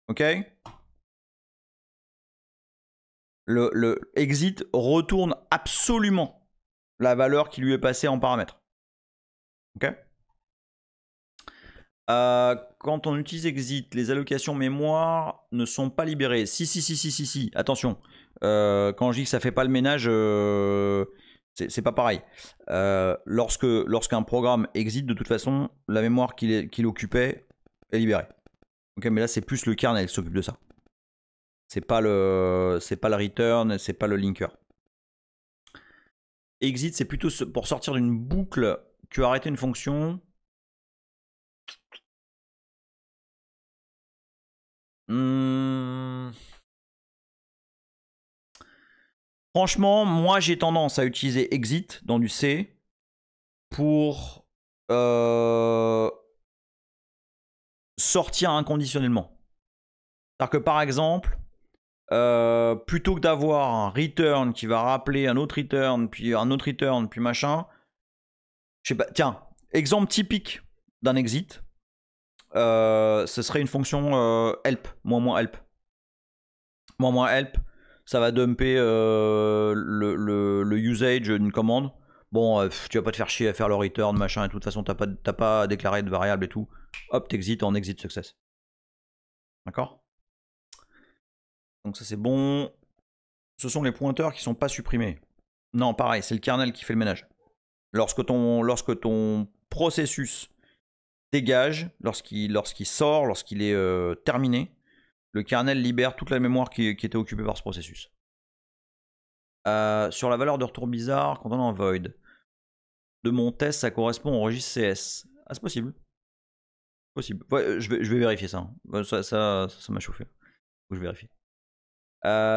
Ok? Le exit retourne absolument la valeur qui lui est passée en paramètre. Ok? Quand on utilise exit, les allocations mémoire ne sont pas libérées. Si. Attention. Quand je dis que ça fait pas le ménage, c'est pas pareil. Lorsqu'un programme exit, de toute façon, la mémoire qu'il occupait est libérée. Ok, mais là c'est plus le kernel qui s'occupe de ça. C'est pas le return, c'est pas le linker. Exit, c'est plutôt pour sortir d'une boucle. Tu as arrêté une fonction. Franchement, moi j'ai tendance à utiliser exit dans du C pour sortir inconditionnellement. C'est-à-dire que par exemple, plutôt que d'avoir un return qui va rappeler un autre return, puis machin, je sais pas, tiens, exemple typique d'un exit, ce serait une fonction help, moins help. Moins help, ça va dumper le usage d'une commande. Bon, tu vas pas te faire chier à faire le return, machin, et de toute façon, t'as pas déclaré de variable et tout. Hop, t'exit en exit success. D'accord? Donc ça c'est bon. Ce sont les pointeurs qui sont pas supprimés. Non, pareil, c'est le kernel qui fait le ménage. Lorsque ton processus dégage, lorsqu'il sort, lorsqu'il est terminé, le kernel libère toute la mémoire qui était occupée par ce processus. Sur la valeur de retour bizarre, quand on est en void, de mon test, ça correspond au registre CS. Ah, c'est possible. Possible. Ouais, je vais vérifier ça. Ça m'a chauffé. Faut que je vérifie.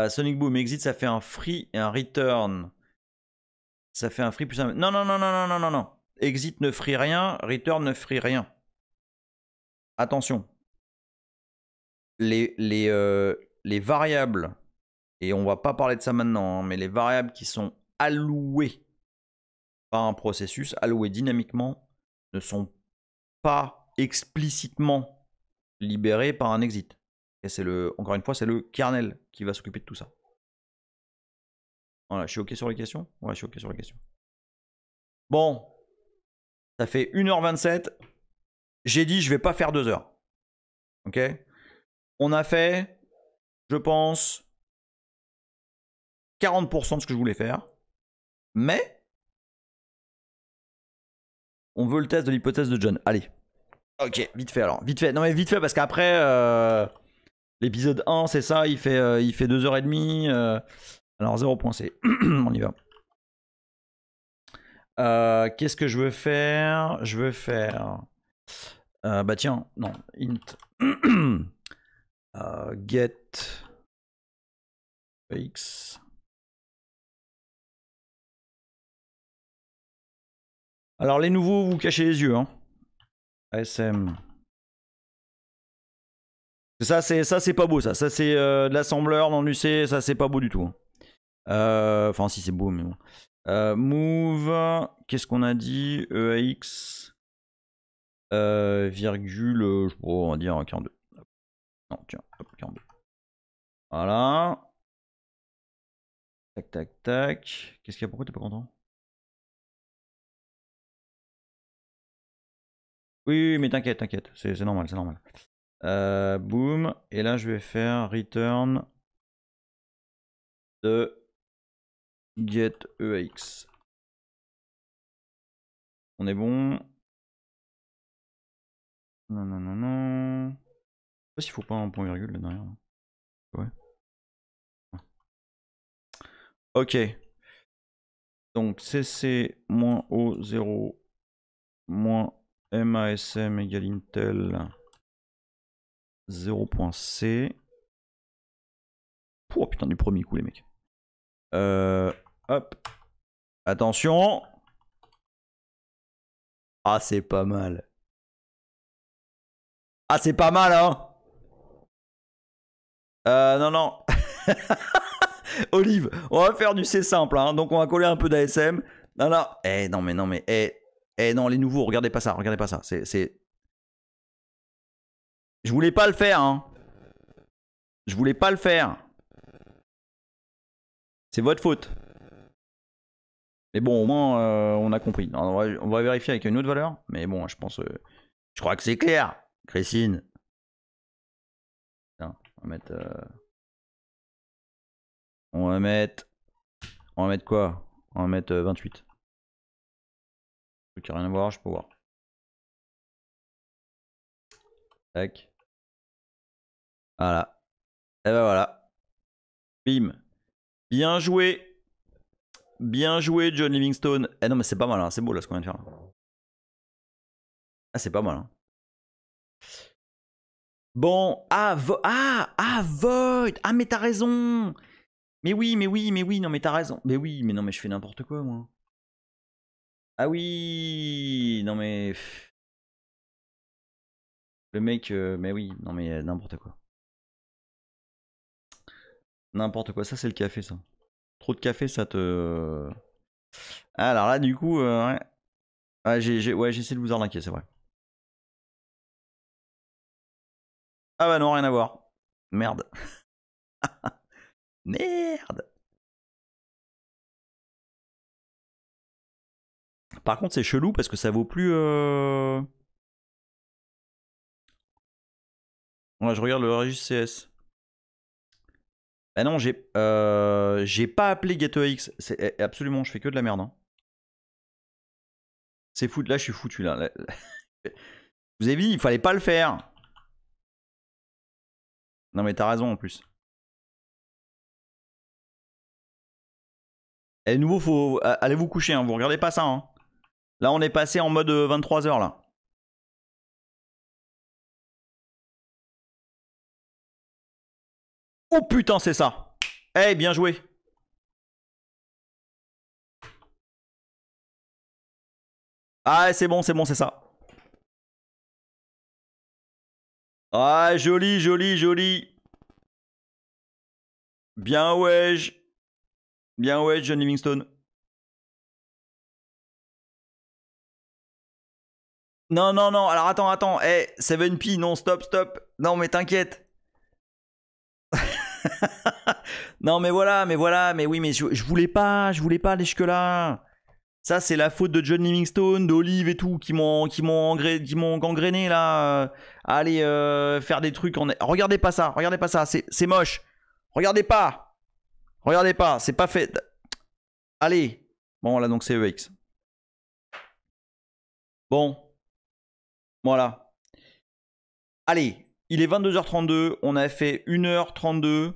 Sonic Boom, exit, ça fait un free et un return. Ça fait un free plus un. Non. Exit ne free rien, return ne free rien. Attention. Les variables, et on va pas parler de ça maintenant, hein, mais les variables qui sont allouées par un processus, allouées dynamiquement, ne sont pas explicitement libérées par un exit. Et encore une fois, c'est le kernel qui va s'occuper de tout ça. Voilà, je suis OK sur les questions? Ouais, je suis OK sur les questions. Bon, ça fait 1h27. J'ai dit, je vais pas faire 2 heures. Ok? On a fait, je pense, 40% de ce que je voulais faire. Mais, on veut le test de l'hypothèse de John. Allez. Ok, vite fait alors. Vite fait. Non mais vite fait parce qu'après, l'épisode 1, c'est ça, il fait 2h30. Alors 0.c. On y va. Qu'est-ce que je veux faire? Je veux faire... bah tiens, non. Int. Get x. Alors les nouveaux, vous cachez les yeux. Hein. ASM. Ça c'est pas beau ça. Ça c'est de l'assembleur dans l'UC. Ça c'est pas beau du tout. Enfin si c'est beau mais bon. Move. Qu'est-ce qu'on a dit? EAX. Virgule. On va dire 42. Non tiens. Hop, 42. Voilà. Tac tac tac. Qu'est-ce qu'il y a? Pourquoi t'es pas content? Oui, mais t'inquiète, t'inquiète. C'est normal, c'est normal. Boom. Et là je vais faire return de get EAX. On est bon. Non, non, non, non. Je sais pas s'il faut pas un point virgule là derrière. Ouais. Ok. Donc cc-o0 masm égale intel 0.c. Oh putain, du premier coup les mecs. Hop. Attention. Ah c'est pas mal. Ah c'est pas mal hein. Non non. Olive, on va faire du C simple, hein. Donc on va coller un peu d'ASM. Non, non, non mais non mais, non les nouveaux, regardez pas ça, regardez pas ça. C'est, je voulais pas le faire, hein. Je voulais pas le faire. C'est votre faute. Mais bon, au moins on a compris. Alors, on va vérifier avec une autre valeur, mais bon, je pense, je crois que c'est clair. Christine. Tiens, on va mettre quoi? On va mettre 28. Truc qui a rien à voir, je peux voir. Tac. Voilà. Et ben voilà. Bim. Bien joué. Bien joué, John Livingstone. Eh non, mais c'est pas mal, hein. C'est beau là ce qu'on vient de faire. Ah, c'est pas mal. Hein. Bon, Void. Ah, mais t'as raison. Mais oui, non, mais t'as raison. Mais oui, mais non, mais je fais n'importe quoi, moi. Ah oui, non, mais. Le mec, mais oui, non, mais n'importe quoi. N'importe quoi, ça c'est le café, ça. Trop de café, ça te. Alors là, du coup, ouais. Ah, j'ai essayé de vous arnaquer, c'est vrai. Ah bah non, rien à voir. Merde. Merde. Par contre, c'est chelou parce que ça vaut plus. Ouais, je regarde le registre CS. Ah non, j'ai pas appelé GetEX. Absolument, je fais que de la merde. Hein. C'est foutu. Là, je suis foutu. Là. Vous avez dit, il fallait pas le faire. Non, mais t'as raison en plus. Et nouveau, faut. Allez vous coucher, hein. Vous regardez pas ça. Hein. Là, on est passé en mode 23h là. Oh putain, c'est ça. Eh, bien joué. Ah, c'est bon, c'est ça. Ah, joli, joli, joli. Bien ouais. Bien ouais, John Livingstone. Non, non, non. Alors attends. Eh, 7P, non, stop. Non, mais t'inquiète. Non, mais voilà, mais oui, mais je voulais pas aller jusque-là. Ça, c'est la faute de John Livingstone, d'Olive et tout, qui m'ont gangréné là. Aller faire des trucs en. Regardez pas ça, c'est moche. Regardez pas, c'est pas fait. Allez. Bon, là, donc c'est EX. Bon, voilà. Allez, il est 22h32. On a fait 1h32.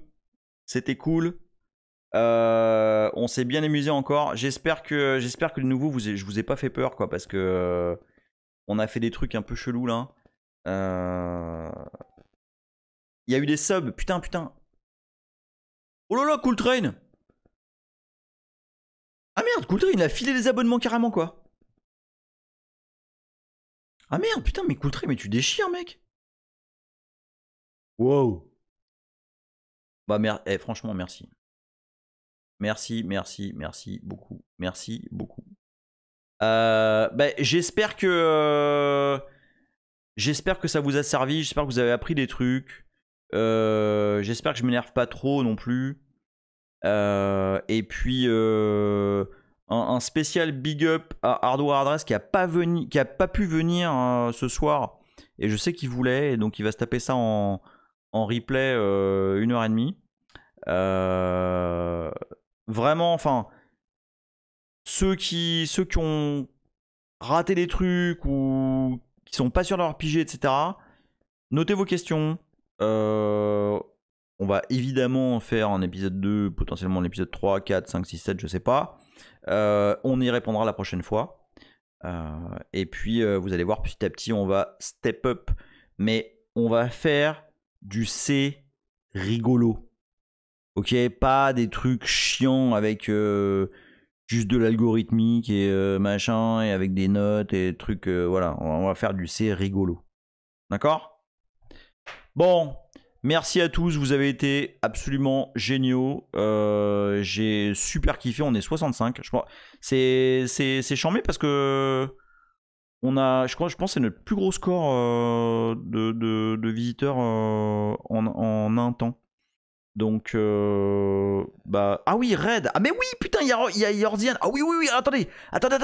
C'était cool. On s'est bien amusé encore. J'espère que de nouveau je vous ai pas fait peur quoi, parce que on a fait des trucs un peu chelous là. Il y a eu des subs, putain. Oh là là, Cool Train. Ah merde, Cool Train il a filé des abonnements carrément quoi. Ah merde, putain, mais Cool Train, mais tu déchires mec. Wow. Bah merde, franchement merci. Merci beaucoup. Merci beaucoup. Bah, j'espère que ça vous a servi. J'espère que vous avez appris des trucs. J'espère que je m'énerve pas trop non plus. Et puis un spécial big up à Hardware Adresse qui a pas pu venir ce soir. Et je sais qu'il voulait, et donc il va se taper ça en replay 1h30. Vraiment, enfin, ceux qui ont raté des trucs ou qui sont pas sûrs de leur pigé, etc. Notez vos questions. On va évidemment faire un épisode 2, potentiellement un épisode 3, 4, 5, 6, 7, je sais pas. On y répondra la prochaine fois. Et puis vous allez voir, petit à petit, on va step up. Mais on va faire du C rigolo. Ok, pas des trucs chiants avec juste de l'algorithmique et machin, et avec des notes et des trucs. Voilà, on va faire du C rigolo. D'accord ? Bon, merci à tous, vous avez été absolument géniaux. J'ai super kiffé, on est 65. Je crois. C'est charmé parce que je pense que c'est notre plus gros score de visiteurs en un temps. Donc, bah. Ah oui, Red. Ah, mais oui, putain, il y a Yordian. Ah oui, attendez. Attendez.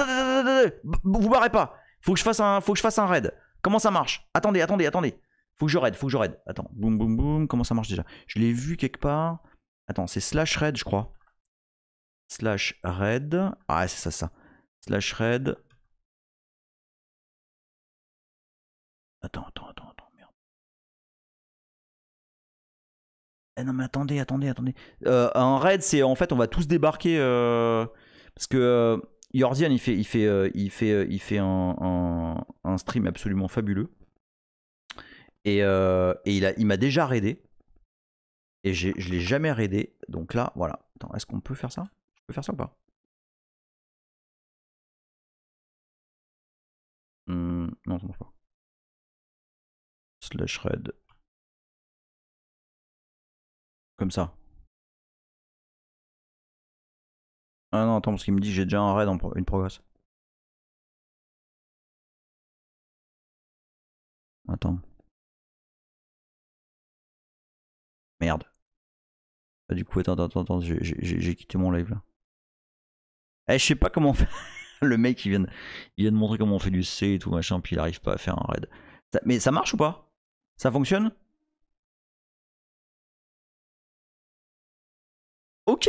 Vous barrez pas. Faut que je fasse un raid. Comment ça marche? Attendez. Faut que je raid. Attends, boum. Comment ça marche déjà? Je l'ai vu quelque part. Attends, c'est slash raid, je crois. Slash raid. Ah, c'est ça. Slash raid. Attends, merde. Non, mais attendez. Un raid, c'est en fait, on va tous débarquer. Parce que Yordian, il fait un stream absolument fabuleux. Et il m'a déjà raidé. Et je l'ai jamais raidé. Donc là, voilà. Attends, est-ce qu'on peut faire ça? Je peux faire ça ou pas? Non, ça marche pas. Slash raid. Comme ça. Ah non, attends, parce qu'il me dit j'ai déjà un raid une progress. Attends. Merde. Ah, du coup, attends, j'ai quitté mon live là. Je sais pas comment on fait. Le mec, il vient de montrer comment on fait du C et tout machin, puis il arrive pas à faire un raid. Mais ça marche ou pas? Ça fonctionne? Ok!